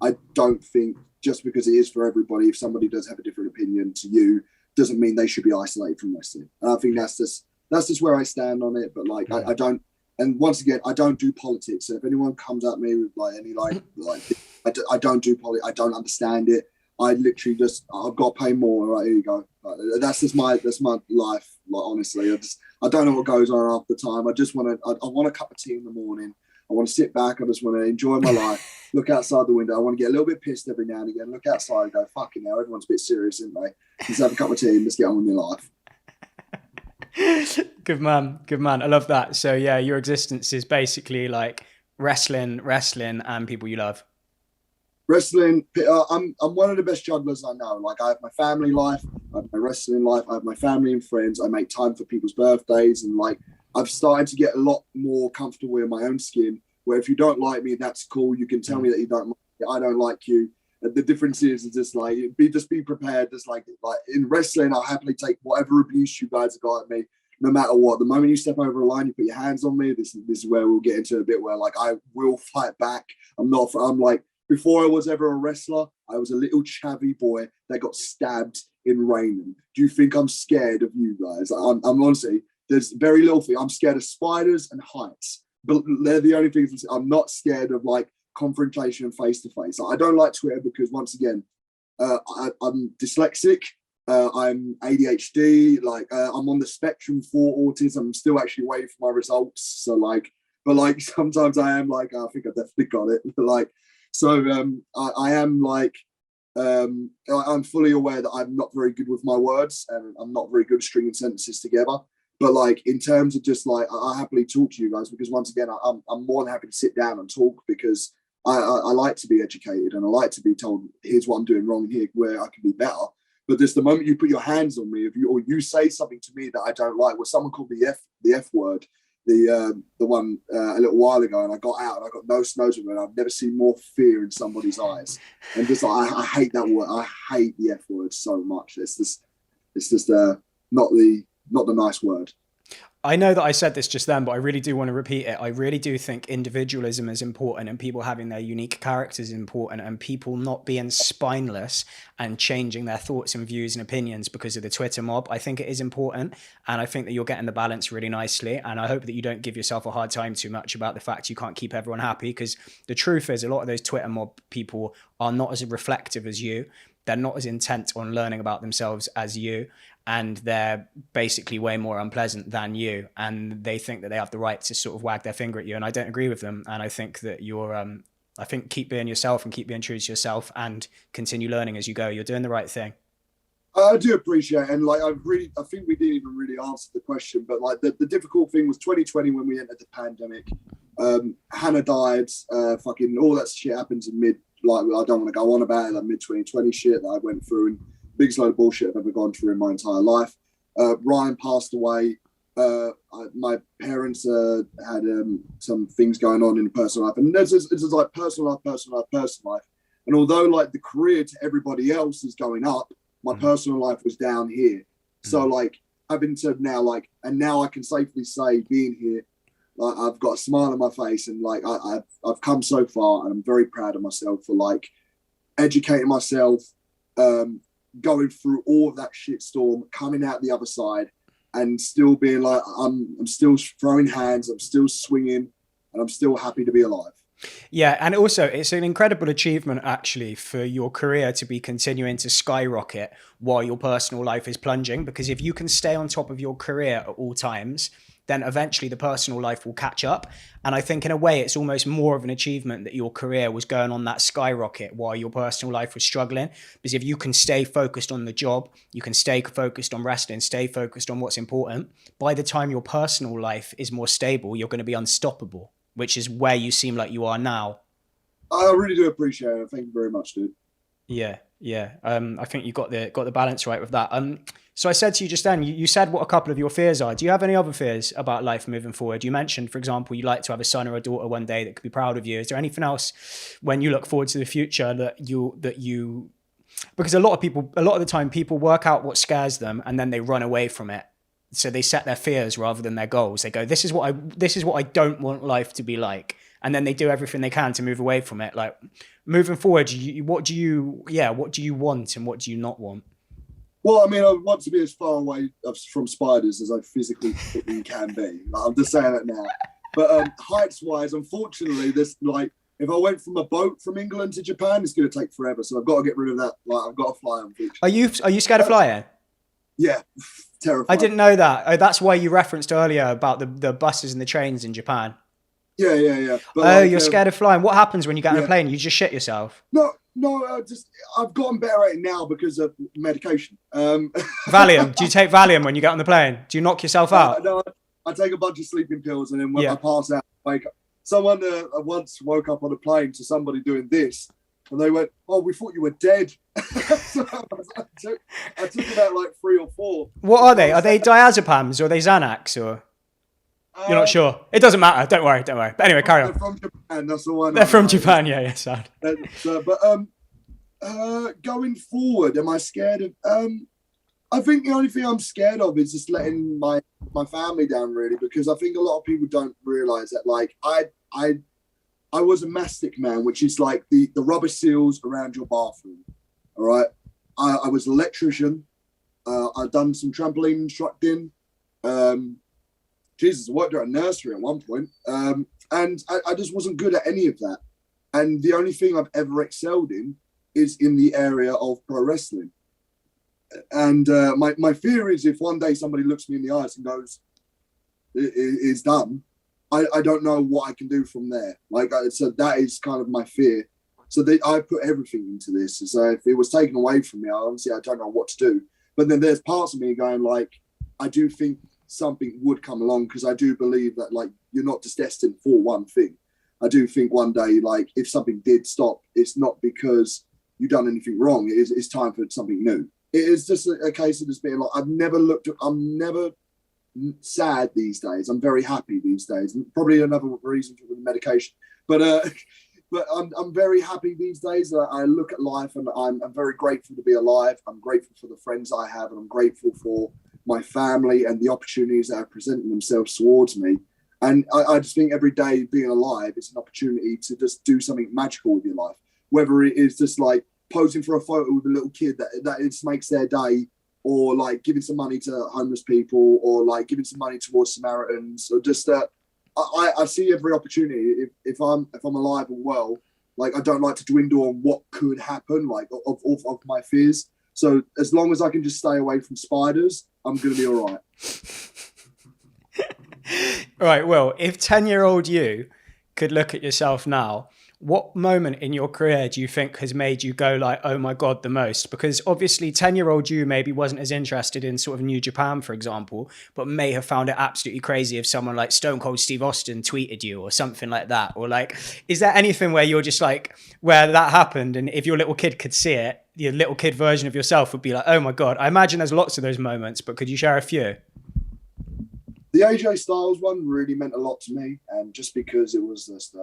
I don't think just because it is for everybody, if somebody does have a different opinion to you, doesn't mean they should be isolated from wrestling. And I think that's just where I stand on it. But like I don't. And once again, I don't do politics. So if anyone comes at me with like any I don't do politics. I don't understand it. I literally I've got to pay more. Right, here you go. Like, that's my life. Like honestly, I don't know what goes on half the time. I want a cup of tea in the morning. I want to sit back. I just want to enjoy my life. Look outside the window. I want to get a little bit pissed every now and again. Look outside and go, fucking hell, everyone's a bit serious, isn't they? Just have a cup of tea and just get on with your life. Good man. I love that. So yeah, your existence is basically like wrestling and people you love. Wrestling, I'm one of the best jugglers I know. Like I have my family life, I have my wrestling life, I have my family and friends. I make time for people's birthdays, and like I've started to get a lot more comfortable in my own skin. Where if you don't like me, that's cool. You can tell me that you don't like me. I don't like you. The difference is just like be prepared. Just like in wrestling, I'll happily take whatever abuse you guys have got at me, no matter what. The moment you step over a line, you put your hands on me. This is where we'll get into a bit where like I will fight back. I'm like before I was ever a wrestler, I was a little chavvy boy that got stabbed in Raynham. Do you think I'm scared of you guys? I'm honestly, there's very little thing. I'm scared of spiders and heights, but they're the only things I'm not scared of. Like confrontation face to face. I don't like Twitter because once again, I'm dyslexic. I'm ADHD. Like I'm on the spectrum for autism. I'm still actually waiting for my results. So like, but like sometimes I am like, I think I definitely got it. But like, so I am like, I'm fully aware that I'm not very good with my words and I'm not very good at stringing sentences together. But like in terms of just like, I happily talk to you guys because once again, I'm more than happy to sit down and talk because I like to be educated and I like to be told, here's what I'm doing wrong, here where I can be better. But just the moment you put your hands on me, or you say something to me that I don't like, well, someone called me the F word, the one a little while ago, and I got out and I got no snows with it. I've never seen more fear in somebody's eyes, and just like I hate that word. I hate the F word so much. It's just not the nice word. I know that I said this just then, but I really do want to repeat it. I really do think individualism is important and people having their unique characters is important and people not being spineless and changing their thoughts and views and opinions because of the Twitter mob. I think it is important. And I think that you're getting the balance really nicely. And I hope that you don't give yourself a hard time too much about the fact you can't keep everyone happy, because the truth is a lot of those Twitter mob people are not as reflective as you. They're not as intent on learning about themselves as you. And they're basically way more unpleasant than you. And they think that they have the right to sort of wag their finger at you. And I don't agree with them. And I think that you're, I think keep being yourself and keep being true to yourself and continue learning as you go. You're doing the right thing. I do appreciate it. And like, I think we didn't even really answer the question, but like the difficult thing was 2020 when we entered the pandemic. Hannah died, fucking all that shit happens in like, I don't want to go on about it, like mid 2020 shit that I went through, and biggest load of bullshit I've ever gone through in my entire life. Ryan passed away. My parents had some things going on in personal life, and it's just like personal life. And although like the career to everybody else is going up, my personal life was down here. So like having said now, like, and now I can safely say being here, like I've got a smile on my face, and like I've come so far, and I'm very proud of myself for like educating myself, going through all of that shitstorm, coming out the other side, and still being like I'm still throwing hands, I'm still swinging, and I'm still happy to be alive. Yeah, and also it's an incredible achievement actually for your career to be continuing to skyrocket while your personal life is plunging, because if you can stay on top of your career at all times, then eventually the personal life will catch up. And I think in a way, it's almost more of an achievement that your career was going on that skyrocket while your personal life was struggling. Because if you can stay focused on the job, you can stay focused on wrestling, stay focused on what's important, by the time your personal life is more stable, you're going to be unstoppable, which is where you seem like you are now. I really do appreciate it. Thank you very much, dude. Yeah. I think you got the balance right with that. So I said to you just then, you said what a couple of your fears are. Do you have any other fears about life moving forward? You mentioned, for example, you'd like to have a son or a daughter one day that could be proud of you. Is there anything else when you look forward to the future that you because a lot of the time people work out what scares them and then they run away from it. So they set their fears rather than their goals. They go, this is what I don't want life to be like. And then they do everything they can to move away from it. Like moving forward, what do you want and what do you not want? Well, I mean, I want to be as far away from spiders as I physically can be. Like, I'm just saying that now. But heights-wise, unfortunately, this like if I went from a boat from England to Japan, it's going to take forever. So I've got to get rid of that. Like I've got to fly on. Are you scared of flying? Yeah, terrifying. I didn't know that. Oh, that's why you referenced earlier about the buses and the trains in Japan. Yeah. But you're scared of flying. What happens when you get on a plane? You just shit yourself. No, I've gotten better at it now because of medication. Valium. Do you take Valium when you get on the plane? Do you knock yourself out? No, I take a bunch of sleeping pills and then when I pass out, I wake up. Someone once woke up on a plane to somebody doing this, and they went, "Oh, we thought you were dead." So I took about like 3 or 4. What are they? Are they diazepams or are they Xanax or? You're not sure. It doesn't matter. Don't worry. But anyway, carry on. They're from Japan. That's the one. They're from Japan. Yeah, sad. Going forward, am I scared of? I think the only thing I'm scared of is just letting my family down, really, because I think a lot of people don't realize that. Like I was a mastic man, which is like the rubber seals around your bathroom. All right. I was an electrician. I'd done some trampoline instructing. Jesus, I worked at a nursery at one point. And I just wasn't good at any of that. And the only thing I've ever excelled in is in the area of pro wrestling. And my fear is if one day somebody looks me in the eyes and goes, it's done, I don't know what I can do from there. So that is kind of my fear. So I put everything into this. So if it was taken away from me, honestly, I don't know what to do. But then there's parts of me going like, I do think something would come along because I do believe that like you're not just destined for one thing. I do think one day, like if something did stop, it's not because you've done anything wrong. It's time for something new. It is just a case of just being like, I'm never sad these days. I'm very happy these days. And probably another reason for the medication. But I'm very happy these days. I look at life and I'm very grateful to be alive. I'm grateful for the friends I have, and I'm grateful for my family and the opportunities that are presenting themselves towards me. And I just think every day being alive is an opportunity to just do something magical with your life. Whether it is just like posing for a photo with a little kid that it just makes their day, or like giving some money to homeless people, or like giving some money towards Samaritans, or just I see every opportunity. If I'm alive and well, like I don't like to dwindle on what could happen, like of my fears. So as long as I can just stay away from spiders, I'm going to be all right. Right. Well, if 10-year-old you could look at yourself now, what moment in your career do you think has made you go like, oh my God, the most? Because obviously 10-year-old you maybe wasn't as interested in sort of New Japan, for example, but may have found it absolutely crazy if someone like Stone Cold Steve Austin tweeted you or something like that. Or like, is there anything where you're just like, where that happened, and if your little kid could see it, your little kid version of yourself would be like, oh my God. I imagine there's lots of those moments, but could you share a few? The AJ Styles one really meant a lot to me, and just because it was just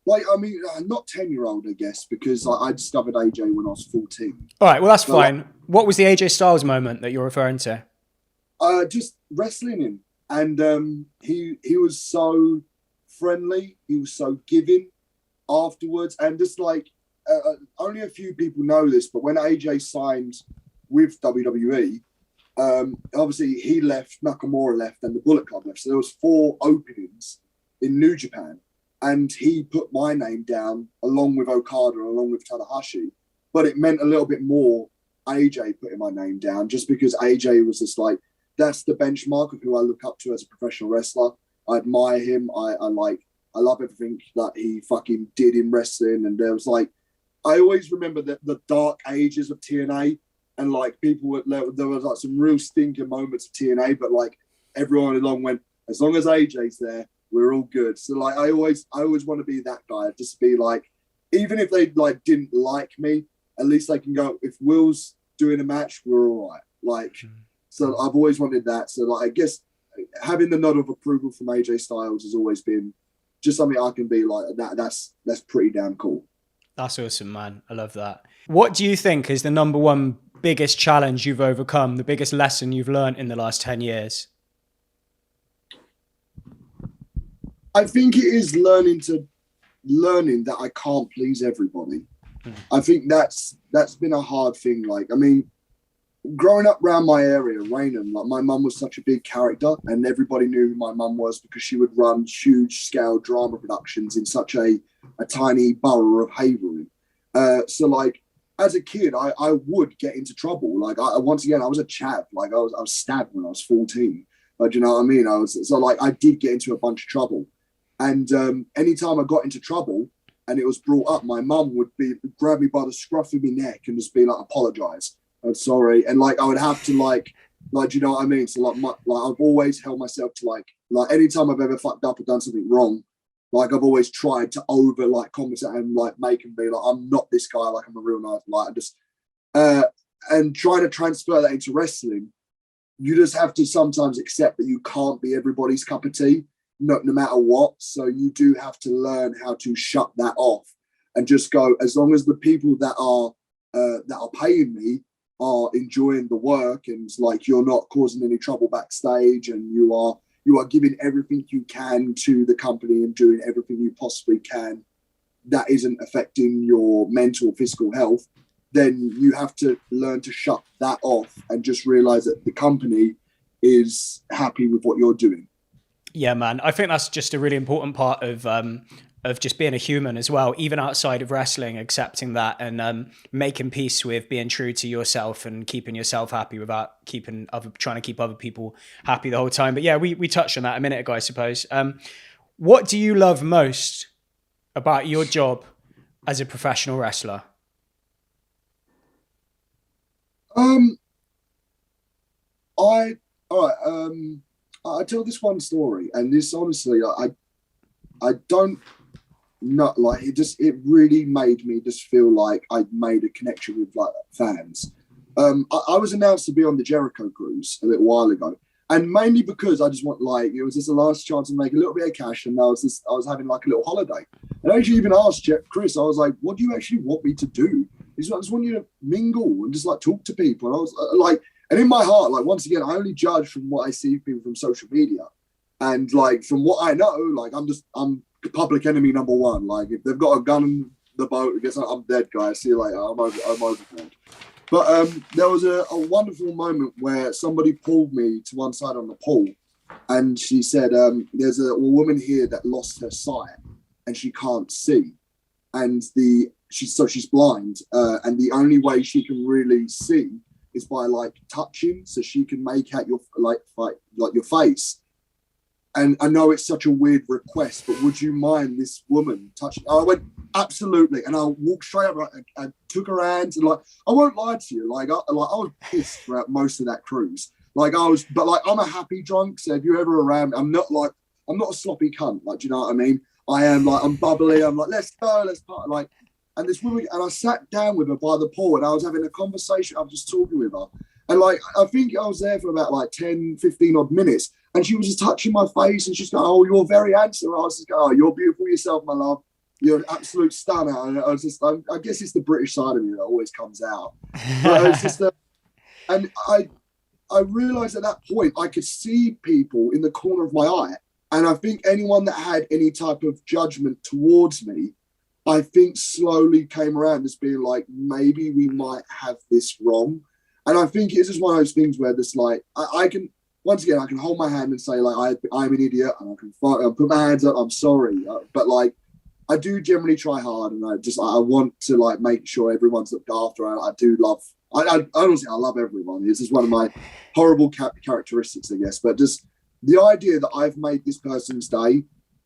not 10-year-old, I guess, because I discovered AJ when I was 14. All right, well, that's fine. What was the AJ Styles moment that you're referring to? Just wrestling him. And he was so friendly. He was so giving afterwards. And just like, only a few people know this, but when AJ signed with WWE, obviously he left, Nakamura left, and the Bullet Club left. So there was 4 openings in New Japan. And he put my name down along with Okada, along with Tanahashi. But it meant a little bit more AJ putting my name down, just because AJ was just like, that's the benchmark of who I look up to as a professional wrestler. I admire him. I love everything that he fucking did in wrestling. And there was like, I always remember the dark ages of TNA, and like people were, there was like some real stinking moments of TNA, but like everyone along went, as long as AJ's there, we're all good. So like, I always want to be that guy, just be like, even if they like didn't like me, at least they can go, if Will's doing a match, we're all right. Like, so I've always wanted that. So like, I guess having the nod of approval from AJ Styles has always been just something I can be like, that's pretty damn cool. That's awesome, man. I love that. What do you think is the number one biggest challenge you've overcome, the biggest lesson you've learned in the last 10 years? I think it is learning that I can't please everybody. I think that's been a hard thing. Like, I mean, growing up around my area, Raynham, like my mum was such a big character, and everybody knew who my mum was because she would run huge scale drama productions in such a tiny borough of Haverhill. So like, as a kid, I would get into trouble. Like, once again, I was a chap. Like, I was stabbed when I was 14. But you know what I mean? I did get into a bunch of trouble. And anytime I got into trouble and it was brought up, my mum would grab me by the scruff of my neck and just be like, apologize. I'm sorry. And like, I would have to like, you know what I mean? So like, I've always held myself to like anytime I've ever fucked up or done something wrong, like I've always tried to over like compensate and like make him be like, I'm not this guy, like I'm a real nice, like I just, and trying to transfer that into wrestling, you just have to sometimes accept that you can't be everybody's cup of tea, no matter what. So you do have to learn how to shut that off and just go, as long as the people that are paying me are enjoying the work and like you're not causing any trouble backstage and you are giving everything you can to the company and doing everything you possibly can that isn't affecting your mental or physical health, then you have to learn to shut that off and just realize that the company is happy with what you're doing. Yeah, man. I think that's just a really important part of just being a human as well, even outside of wrestling, accepting that and making peace with being true to yourself and keeping yourself happy without trying to keep other people happy the whole time. But yeah, we touched on that a minute ago, I suppose. What do you love most about your job as a professional wrestler? I tell this one story, and this honestly, I don't not like it. It really made me just feel like I'd made a connection with like fans. I was announced to be on the Jericho cruise a little while ago, and mainly because I just want like it was just the last chance to make a little bit of cash, and I was having like a little holiday. And I actually even asked Chris, I was like, "What do you actually want me to do?" He's like, "I just want you to mingle and just like talk to people." And I was like. And in my heart, like, once again, I only judge from what I see people from social media. And like, from what I know, like, I'm public enemy number one. Like, if they've got a gun in the boat, I guess I'm dead, guys. See you later. I'm overboard. But there was a wonderful moment where somebody pulled me to one side on the pool. And she said, there's a woman here that lost her sight and she can't see. And she's blind. And the only way she can really see is by like touching, so she can make out your like your face. And I know it's such a weird request, but would you mind this woman touching? I went, absolutely. And I walked straight up and took her hands, and like, I won't lie to you, like I was pissed throughout most of that cruise. Like but like I'm a happy drunk, so if you're ever around, I'm not a sloppy cunt. Like, do you know what I mean? I am like, I'm bubbly. I'm like, let's go, let's party. Like. And this woman, and I sat down with her by the pool and I was having a conversation. I was just talking with her. And like, I think I was there for about like 10, 15 odd minutes. And she was just touching my face and she's going, "Oh, you're very handsome." I was just going, "Oh, you're beautiful yourself, my love. You're an absolute stunner." And I was just, I guess it's the British side of me that always comes out. But it's just and I realized at that point, I could see people in the corner of my eye. And I think anyone that had any type of judgment towards me, I think slowly came around as being like, maybe we might have this wrong. And I think it's just one of those things where this like, I can, once again, I can hold my hand and say like, I'm an idiot and I can I'll put my hands up, I'm sorry. But like, I do generally try hard and I want to like make sure everyone's looked after. I do love I honestly, I love everyone. It's just one of my horrible characteristics, I guess. But just the idea that I've made this person's day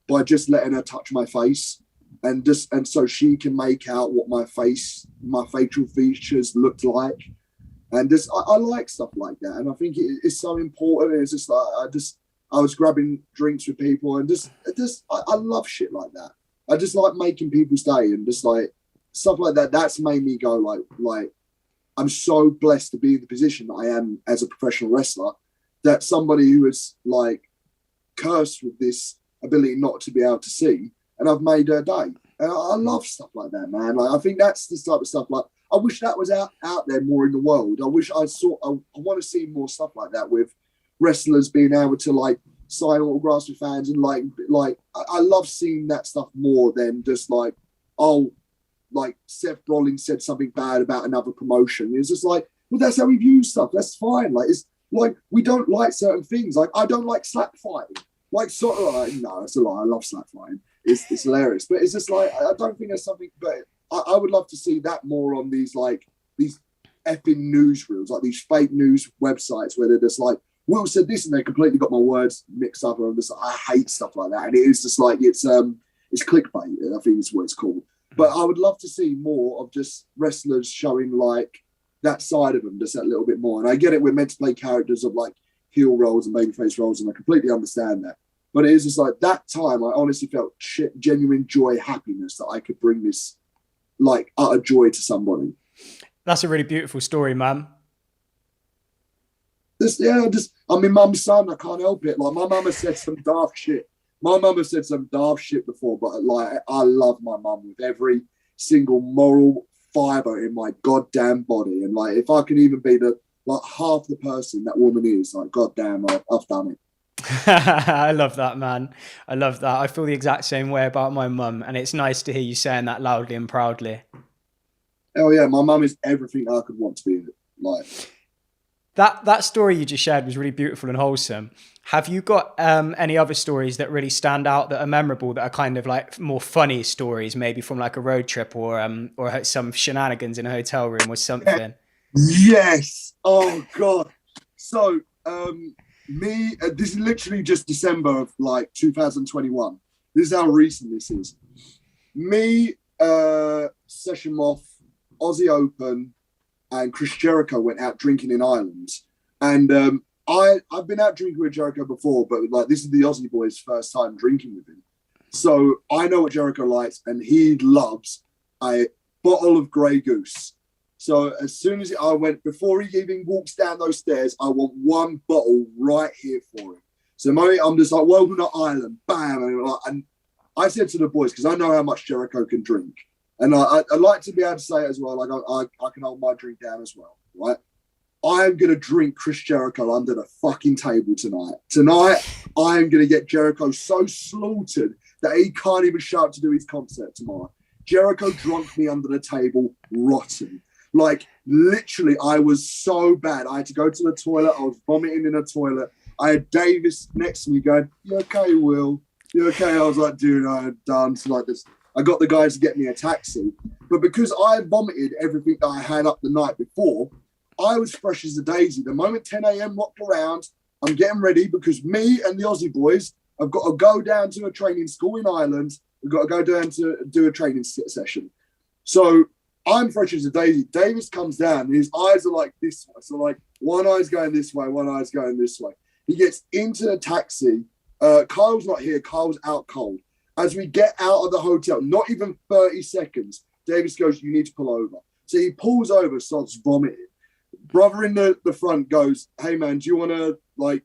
by just letting her touch my face, and so she can make out what my facial features looked like. And just, I like stuff like that. And I think it's so important. It's just like, I was grabbing drinks with people, and I love shit like that. I just like making people's day, and just like stuff like that. That's made me go like, I'm so blessed to be in the position that I am as a professional wrestler, that somebody who is like cursed with this ability not to be able to see, and I've made her day. And I love stuff like that, man. Like, I think that's the type of stuff, like, I wish that was out there more in the world. I wish I want to see more stuff like that, with wrestlers being able to like sign autographs with fans, and like I love seeing that stuff more than just like, oh, like Seth Rollins said something bad about another promotion. It's just like, well, that's how we view stuff. That's fine. Like, it's like, we don't like certain things. Like, I don't like slap fighting. Like, sort of like, no, it's a lie. I love slap fighting. It's hilarious. But it's just like, I don't think there's something, but I would love to see that more on these effing newsreels, like these fake news websites where they're just like, Will said this, and they completely got my words mixed up. And I'm just like, I hate stuff like that. And it is just like, it's clickbait, I think is what it's called. But I would love to see more of just wrestlers showing like that side of them, just that little bit more. And I get it, we're meant to play characters of like heel roles and babyface roles, and I completely understand that. But it is just like, that time I honestly felt genuine joy, happiness that I could bring this like utter joy to somebody. That's a really beautiful story, man. I'm my mum's son. I can't help it. Like, my mum has said some daft shit. My mum has said some daft shit before, but like, I love my mum with every single moral fiber in my goddamn body. And like, if I can even be half the person that woman is, like, goddamn, I've done it. I love that, man. I love that. I feel the exact same way about my mum, and it's nice to hear you saying that loudly and proudly. Oh yeah, my mum is everything I could want to be. Like, that story you just shared was really beautiful and wholesome. Have you got any other stories that really stand out, that are memorable, that are kind of like more funny stories, maybe from like a road trip, or some shenanigans in a hotel room or something? Yes. Oh God. So this is literally just December of like 2021. This is how recent this is. Me, Session Moth, Aussie Open, and Chris Jericho went out drinking in Ireland. And I've been out drinking with Jericho before, but like, this is the Aussie boy's first time drinking with him. So I know what Jericho likes, and he loves a bottle of Grey Goose. So as soon as before he even walks down those stairs, I want one bottle right here for him. So I'm just like, welcome to Ireland, bam. And I said to the boys, because I know how much Jericho can drink, and I like to be able to say it as well, like I can hold my drink down as well, right? I'm going to drink Chris Jericho under the fucking table tonight. Tonight, I am going to get Jericho so slaughtered that he can't even show up to do his concert tomorrow. Jericho drunk me under the table, rotten. Like, literally, I was so bad. I had to go to the toilet. I was vomiting in a toilet. I had Davis next to me going, "You okay, Will? You okay?" I was like, dude, I'm done. So like this, I got the guys to get me a taxi. But because I vomited everything that I had up the night before, I was fresh as a daisy. The moment 10 a.m. rocked around, I'm getting ready, because me and the Aussie boys have got to go down to a training school in Ireland. We've got to go down to do a training session. So I'm fresh as a daisy. Davis comes down, and his eyes are like this way. So like, one eye's going this way, one eye's going this way. He gets into the taxi. Kyle's not here. Kyle's out cold. As we get out of the hotel, not even 30 seconds, Davis goes, "You need to pull over." So he pulls over, starts vomiting. Brother in the front goes, "Hey man, do you want to like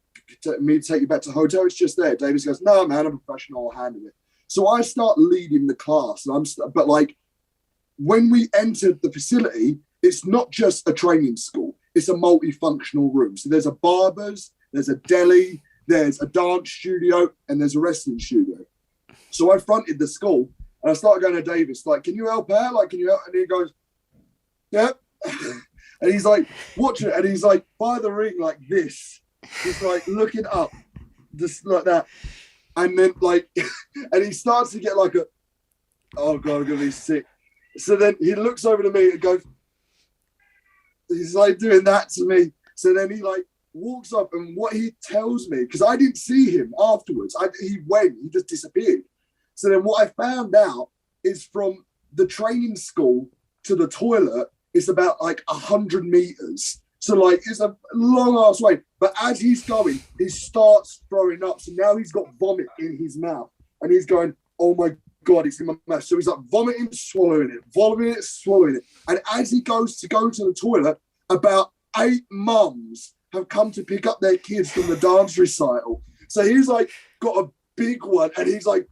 me to take you back to the hotel? It's just there." Davis goes, "No man, I'm a professional. I'll handle it." So I start leading the class, and but like, when we entered the facility, it's not just a training school. It's a multifunctional room. So there's a barber's, there's a deli, there's a dance studio, and there's a wrestling studio. So I fronted the school, and I started going to Davis, like, "Can you help her? Like, can you help?" And he goes, "Yep." And he's like, watching it, and he's like, by the ring like this, just like looking up, just like that. And then like, and he starts to get like oh God, I'm going to be sick. So then he looks over to me and goes, he's like doing that to me. So then he like walks up, and what he tells me, because I didn't see him afterwards, he just disappeared. So then what I found out is from the training school to the toilet, it's about like 100 meters. So like it's a long ass way. But as he's going, he starts throwing up. So now he's got vomit in his mouth, and he's going, oh my God, it's in my mouth. So he's like vomiting, swallowing it. And as he goes to go to the toilet, about 8 mums have come to pick up their kids from the dance recital. So he's like got a big one, and he's like,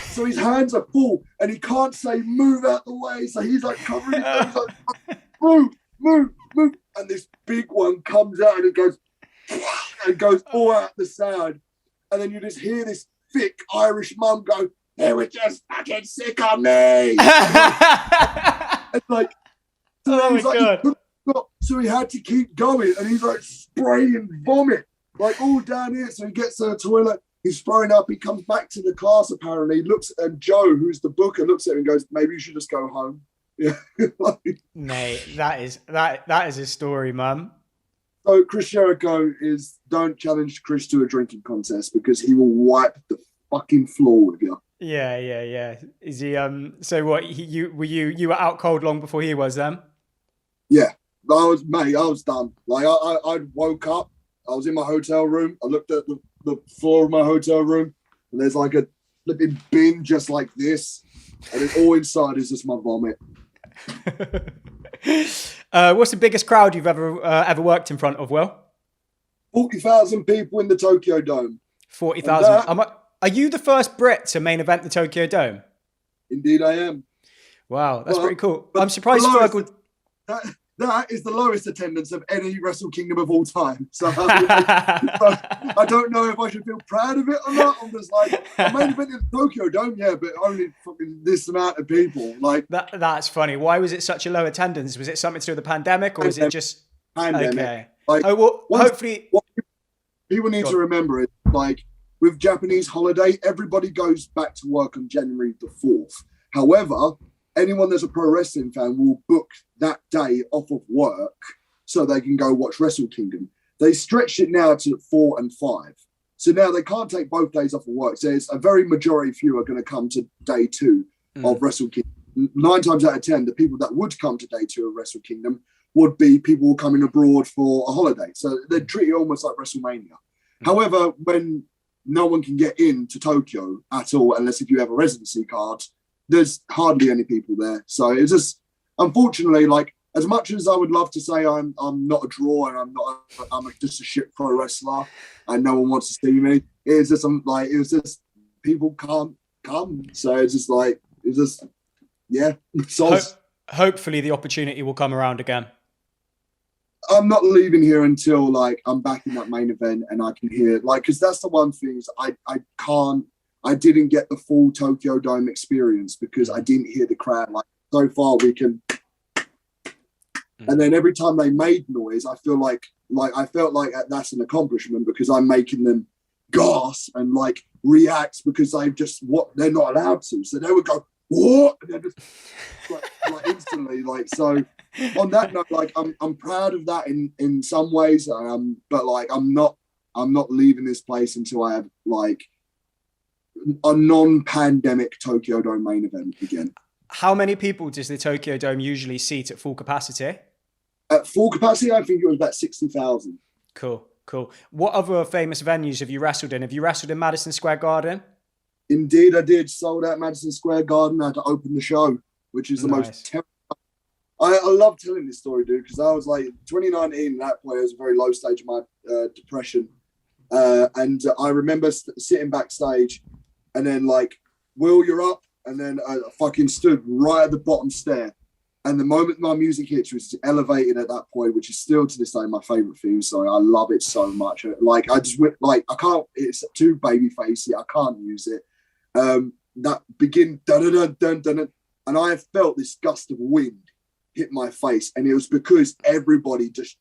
so his hands are full, and he can't say move out the way. So he's like covering it. He's like, move. And this big one comes out, and it goes all out the sound. And then you just hear this thick Irish mum go, they were just fucking sick on me. And like, so oh my God. So he had to keep going, and he's like spraying vomit like all down here. So he gets to the toilet, he's throwing up, he comes back to the class apparently, looks at Joe, who's the booker, looks at him and goes, maybe you should just go home. Yeah. Mate, that is a story, man. So Chris Jericho don't challenge Chris to a drinking contest, because he will wipe the fucking floor with you. Yeah. Is he so what you were out cold long before he was then? Yeah. I was done. Like I woke up, I was in my hotel room, I looked at the floor of my hotel room, and there's like a flipping bin just like this, and then all inside is just my vomit. What's the biggest crowd you've ever worked in front of, Will? 40,000 people in the Tokyo Dome. 40,000. Are you the first Brit to main event the Tokyo Dome? Indeed I am. Wow, that's pretty cool. I'm surprised Fergal... That is the lowest attendance of any Wrestle Kingdom of all time. So I don't know if I should feel proud of it or not. I'm just like, I main event in the Tokyo Dome, yeah, but only fucking this amount of people. Like that's funny. Why was it such a low attendance? Was it something to do with the pandemic, or was it just pandemic? Okay. Like, hopefully what people need to remember is, like, with Japanese holiday, everybody goes back to work on January the 4th. However, anyone that's a pro wrestling fan will book that day off of work so they can go watch Wrestle Kingdom. They stretched it now to 4 and 5. So now they can't take both days off of work. So it's a very majority few are going to come to day 2 of Wrestle Kingdom. 9 times out of 10, the people that would come to day 2 of Wrestle Kingdom would be people coming abroad for a holiday. So they treat it almost like WrestleMania. However, when no one can get into Tokyo at all, unless if you have a residency card, there's hardly any people there. So it's just, unfortunately, like, as much as I would love to say I'm not a draw and I'm just a shit pro wrestler and no one wants to see me, it's just people can't come. So it's just like, yeah. So hopefully the opportunity will come around again. I'm not leaving here until like I'm back in that main event and I can hear, like, because that's the one thing is I didn't get the full Tokyo Dome experience because I didn't hear the crowd. Like, so far we can, and then every time they made noise, I felt like that's an accomplishment because I'm making them gasp and like react because they're not allowed to. So they would go, what? And they're just like instantly, like, so on that note, like I'm proud of that in some ways, but like I'm not leaving this place until I have like a non-pandemic Tokyo Dome main event again. How many people does the Tokyo Dome usually seat at full capacity? At full capacity, I think it was about 60,000. Cool. What other famous venues have you wrestled in? Have you wrestled in Madison Square Garden? Indeed, I did. Sold out Madison Square Garden. I had to open the show, which is the most terrible. I love telling this story, dude, because I was like 2019. At that point, I was a very low stage of my depression, and I remember sitting backstage, and then like, Will, you're up, and then I fucking stood right at the bottom stair, and the moment my music hits was elevated at that point, which is still to this day my favorite theme song. I love it so much. Like, I just went like, I can't. It's too babyfacey. I can't use it. That begin dun dun dun dun, and I felt this gust of wind hit my face, and it was because everybody, just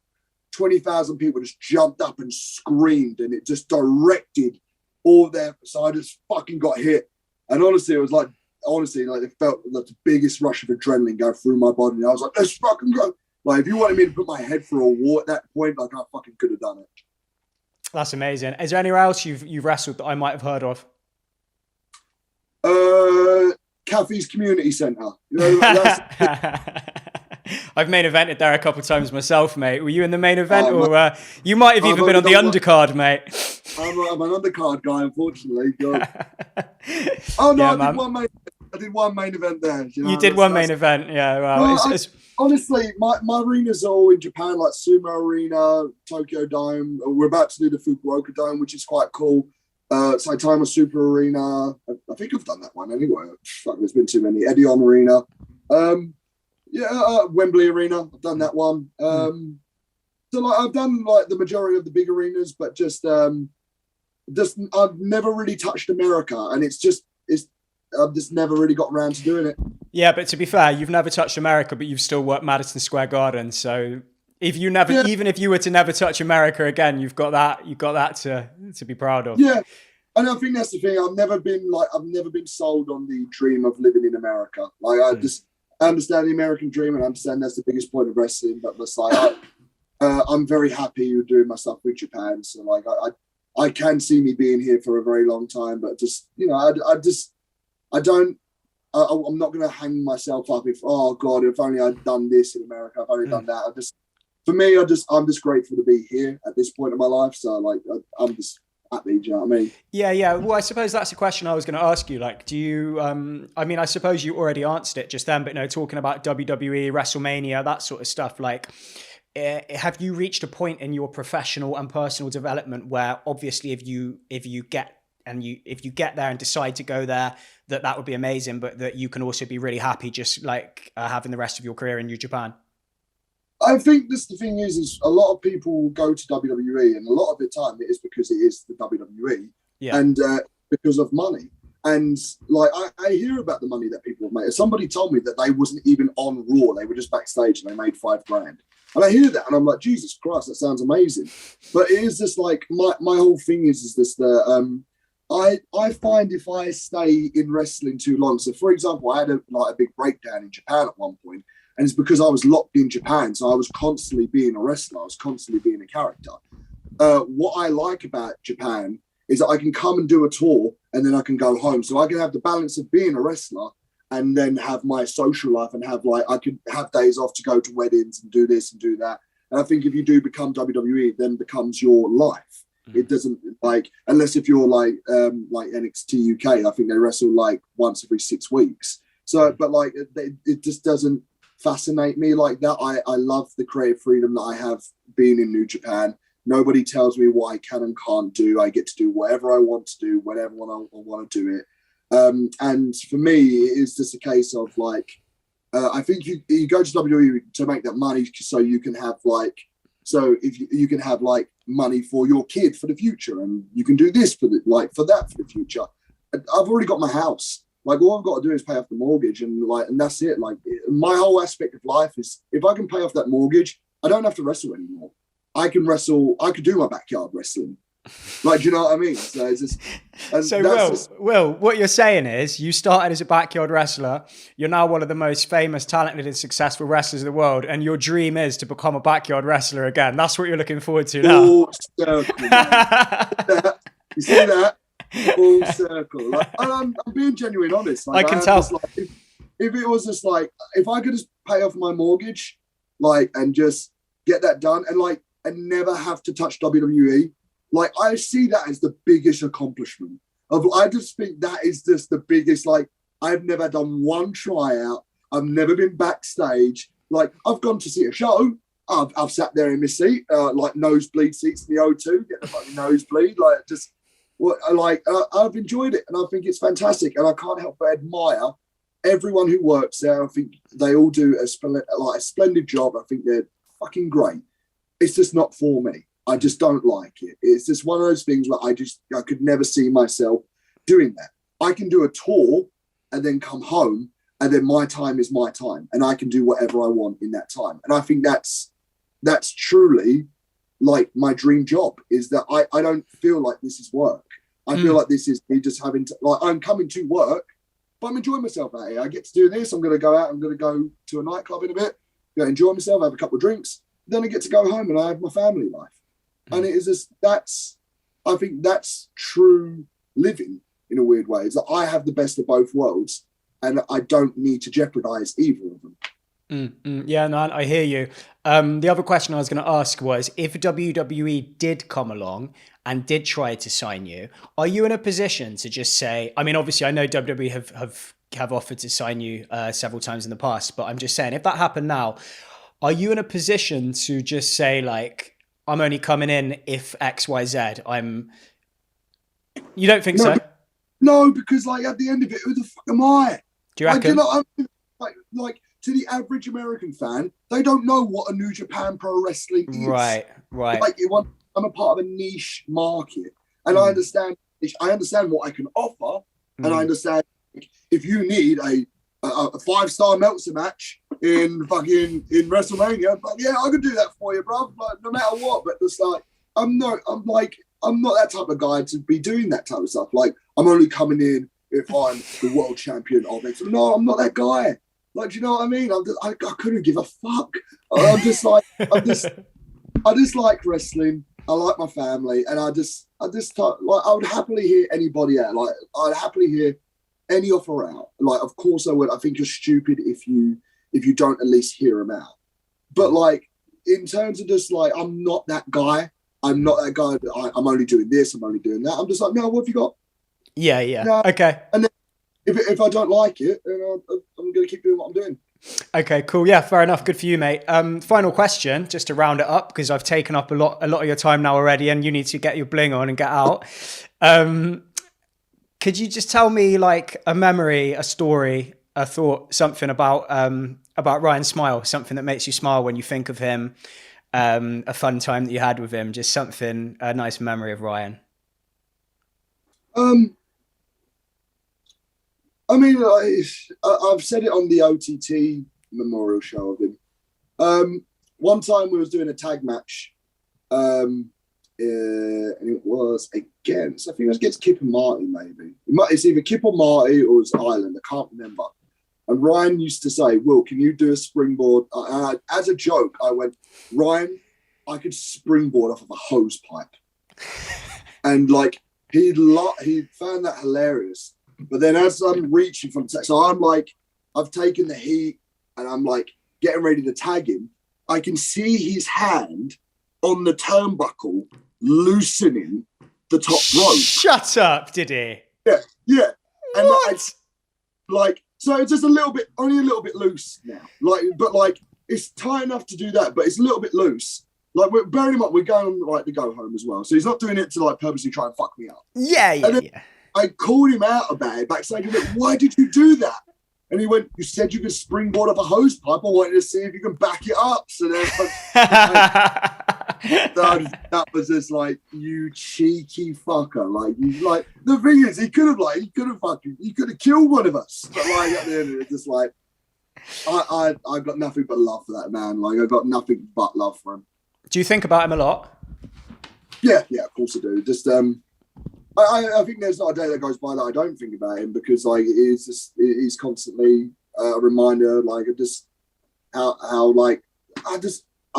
20,000 people, just jumped up and screamed, and it just directed all their. So I just fucking got hit, and honestly, it was like, it felt like the biggest rush of adrenaline go through my body. And I was like, let's fucking go. Like, if you wanted me to put my head for a war at that point, like, I fucking could have done it. That's amazing. Is there anywhere else you've wrestled that I might have heard of? Caffey's Community Centre. You know, I've main evented there a couple of times myself, mate. Were you in the main event, or you might have even been on the undercard, mate? I'm an undercard guy, unfortunately. Oh no, yeah, I did one main event there. You did one main event, yeah. Well, honestly, my arenas are all in Japan, like Sumo Arena, Tokyo Dome. We're about to do the Fukuoka Dome, which is quite cool. Saitama Super Arena. I think I've done that one anyway. Fuck, there's been too many. Edion Arena. Wembley Arena. I've done that one. So like I've done like the majority of the big arenas, but just I've never really touched America, and I've just never really got around to doing it. Yeah, but to be fair, you've never touched America, but you've still worked Madison Square Garden. So if you never, even if you were to never touch America again, you've got that to be proud of. Yeah, and I think that's the thing. I've never been sold on the dream of living in America. Like I understand the American dream, and I understand that's the biggest point of wrestling. But it's like I'm very happy with doing my stuff with Japan. So like I can see me being here for a very long time. But just I'm not going to hang myself up if, oh God, if only I'd done this in America, if only done that. For me, I'm just grateful to be here at this point in my life. So like, I'm just happy. Do you know what I mean? Yeah. Well, I suppose that's a question I was going to ask you. Like, do you, I mean, I suppose you already answered it just then, but talking about WWE, WrestleMania, that sort of stuff, like, have you reached a point in your professional and personal development where obviously if you get there and decide to go there, that would be amazing, but that you can also be really happy just like having the rest of your career in New Japan? I think the thing is a lot of people go to WWE, and a lot of the time it is because it is the WWE, and because of money. And like I hear about the money that people have made. Somebody told me that they wasn't even on Raw; they were just backstage and they made $5,000. And I hear that, and I'm like, Jesus Christ, that sounds amazing. But it is just like my whole thing is this: I find if I stay in wrestling too long. So, for example, I had a big breakdown in Japan at one point, and it's because I was locked in Japan. So I was constantly being a wrestler. I was constantly being a character. What I like about Japan is that I can come and do a tour, and then I can go home. So I can have the balance of being a wrestler and then have my social life, and I could have days off to go to weddings and do this and do that. And I think if you do become WWE, it then becomes your life. It doesn't unless if you're like NXT UK, I think they wrestle like once every 6 weeks. So, but like it just doesn't fascinate me like that. I love the creative freedom that I have being in New Japan. Nobody tells me what I can and can't do. I get to do whatever I want to do, whenever I want to do it. And for me, it is just a case of like, I think you go to WWE to make that money so you can have if you can have like money for your kid for the future, and you can do this for that for the future. I've already got my house. Like all I've got to do is pay off the mortgage, and that's it. Like my whole aspect of life is if I can pay off that mortgage, I don't have to wrestle anymore. I can wrestle. I could do my backyard wrestling. Like, do you know what I mean? So it's just. Will, what you're saying is you started as a backyard wrestler. You're now one of the most famous, talented, and successful wrestlers in the world, and your dream is to become a backyard wrestler again. That's what you're looking forward to now. Full circle, you see that? Full circle. Like, I'm being genuine honest. Like, I can tell. If it was just like, if I could just pay off my mortgage, like, and just get that done, and never have to touch WWE. Like, I see that as the biggest accomplishment. I just think that is just the biggest, like, I've never done one tryout. I've never been backstage. Like, I've gone to see a show. I've sat there in my seat, like nosebleed seats in the O2, get the fucking nosebleed. I've enjoyed it, and I think it's fantastic. And I can't help but admire everyone who works there. I think they all do a splendid job. I think they're fucking great. It's just not for me. I just don't like it. It's just one of those things where I could never see myself doing that. I can do a tour and then come home, and then my time is my time, and I can do whatever I want in that time. And I think that's truly like my dream job, is that I don't feel like this is work. I feel like this is me just having to, like, I'm coming to work, but I'm enjoying myself out here. I get to do this. I'm going to go out. I'm going to go to a nightclub in a bit. go enjoy myself, have a couple of drinks, then I get to go home and I have my family life. And it is just, I think that's true living in a weird way. It's like I have the best of both worlds and I don't need to jeopardize either of them. Yeah, no, I hear you. The other question I was going to ask was, if WWE did come along and did try to sign you, are you in a position to just say, I mean, obviously I know WWE have offered to sign you several times in the past, but I'm just saying, if that happened now, are you in a position to just say, like, I'm only coming in if X, Y, Z? You don't think so? No, because like at the end of it, who the fuck am I? Do you reckon? Like to the average American fan, they don't know what a New Japan Pro Wrestling is. Right. Like I'm a part of a niche market, and I understand what I can offer, and I understand if you need a 5-star Meltzer match in WrestleMania, but yeah, I could do that for you, bro. Like, no matter what. But it's like I'm not that type of guy to be doing that type of stuff. Like I'm only coming in if I'm the world champion of it. So, no, I'm not that guy. Like, do you know what I mean? I couldn't give a fuck. I just like wrestling. I like my family, and I would happily hear anybody out. Like I'd happily hear any offer out. Like, of course I would. I think you're stupid if you don't at least hear them out. But like in terms of just like, I'm not that guy. I'm not that guy. I'm only doing this. I'm only doing that. I'm just like, no, what have you got? Yeah. No. Okay. And then if I don't like it, then I'm going to keep doing what I'm doing. Okay, cool. Yeah, fair enough. Good for you, mate. Final question, just to round it up, because I've taken up a lot of your time now already, and you need to get your bling on and get out. Could you just tell me like a memory, a story, a thought, something about Ryan Smile, something that makes you smile when you think of him, a fun time that you had with him, just something, a nice memory of Ryan? I mean, I've said it on the OTT memorial show of him. One time we was doing a tag match, and it was against, I think it was against Kip and Marty, maybe. It's either Kip or Marty or it's Island, I can't remember. And Ryan used to say, Will, can you do a springboard? As a joke, I went, Ryan, I could springboard off of a hose pipe. And like, he found that hilarious. But then as I'm reaching from so I'm like, I've taken the heat and I'm like getting ready to tag him. I can see his hand on the turnbuckle loosening the top rope. Shut up, did he? Yeah. And what? So it's just only a little bit loose now. But it's tight enough to do that, but it's a little bit loose. Like, bearing in mind, we're going on to go home as well. So he's not doing it to like purposely try and fuck me up. Yeah. I called him out about it backstage. I went, why did you do that? And he went, you said you could springboard up a hose pipe. I wanted to see if you can back it up. So then that was just like, you cheeky fucker. Like the thing is, he could have killed one of us. But like at the end of it, just like, I got nothing but love for that man. Like I got nothing but love for him. Do you think about him a lot? Yeah, of course I do. Just I think there's not a day that goes by that I don't think about him, because like he's constantly a reminder, like of just how like I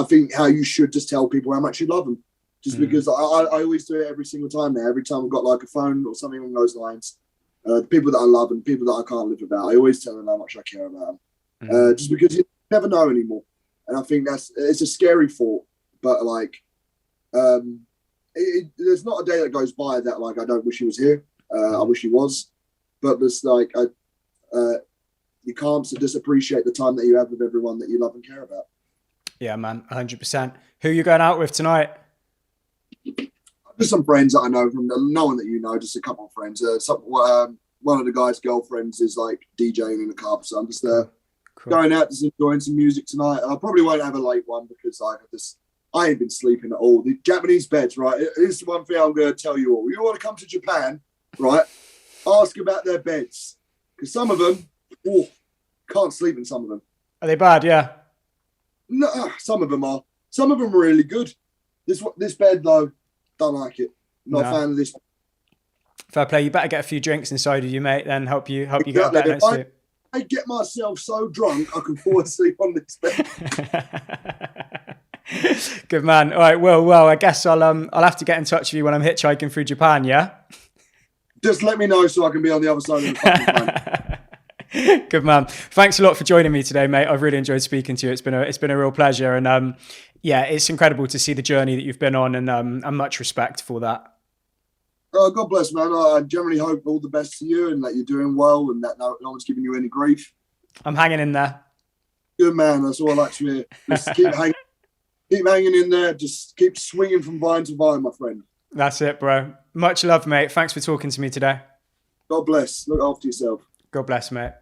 think how you should just tell people how much you love them, just because I always do it every single time. Now every time I've got like a phone or something along those lines, the people that I love and people that I can't live without, I always tell them how much I care about them, just because you never know anymore. And I think it's a scary thought, but like there's not a day that goes by that like I don't wish he was here. I wish he was, but there's like you can't just appreciate the time that you have with everyone that you love and care about. Yeah, man, 100%. Who are you going out with tonight? Just some friends that I know from no one that you know, just a couple of friends. One of the guys' girlfriends is like DJing in the club, so I'm just going out, just enjoying some music tonight. And I probably won't have a late one because I ain't been sleeping at all. The Japanese beds, right? Here's the one thing I'm going to tell you all. You want to come to Japan, right? Ask about their beds. Because some of them, can't sleep in some of them. Are they bad? Yeah. No, some of them are. Some of them are really good. This bed, though, don't like it. Not a fan of this. Fair play. You better get a few drinks inside of you, mate, then help you get a better night's sleep. I get myself so drunk I can fall asleep on this bed. Good man. All right. Well, I guess I'll have to get in touch with you when I'm hitchhiking through Japan. Yeah. Just let me know so I can be on the other side of the fucking planet. Good man. Thanks a lot for joining me today, mate. I've really enjoyed speaking to you. It's been a real pleasure, and yeah, it's incredible to see the journey that you've been on, and much respect for that. God bless, man. I generally hope all the best to you and that you're doing well and that no one's giving you any grief. I'm hanging in there. Good man. That's all I like to hear. Just keep hanging in there. Just keep swinging from vine to vine, my friend. That's it, bro. Much love, mate. Thanks for talking to me today. God bless. Look after yourself. God bless, mate.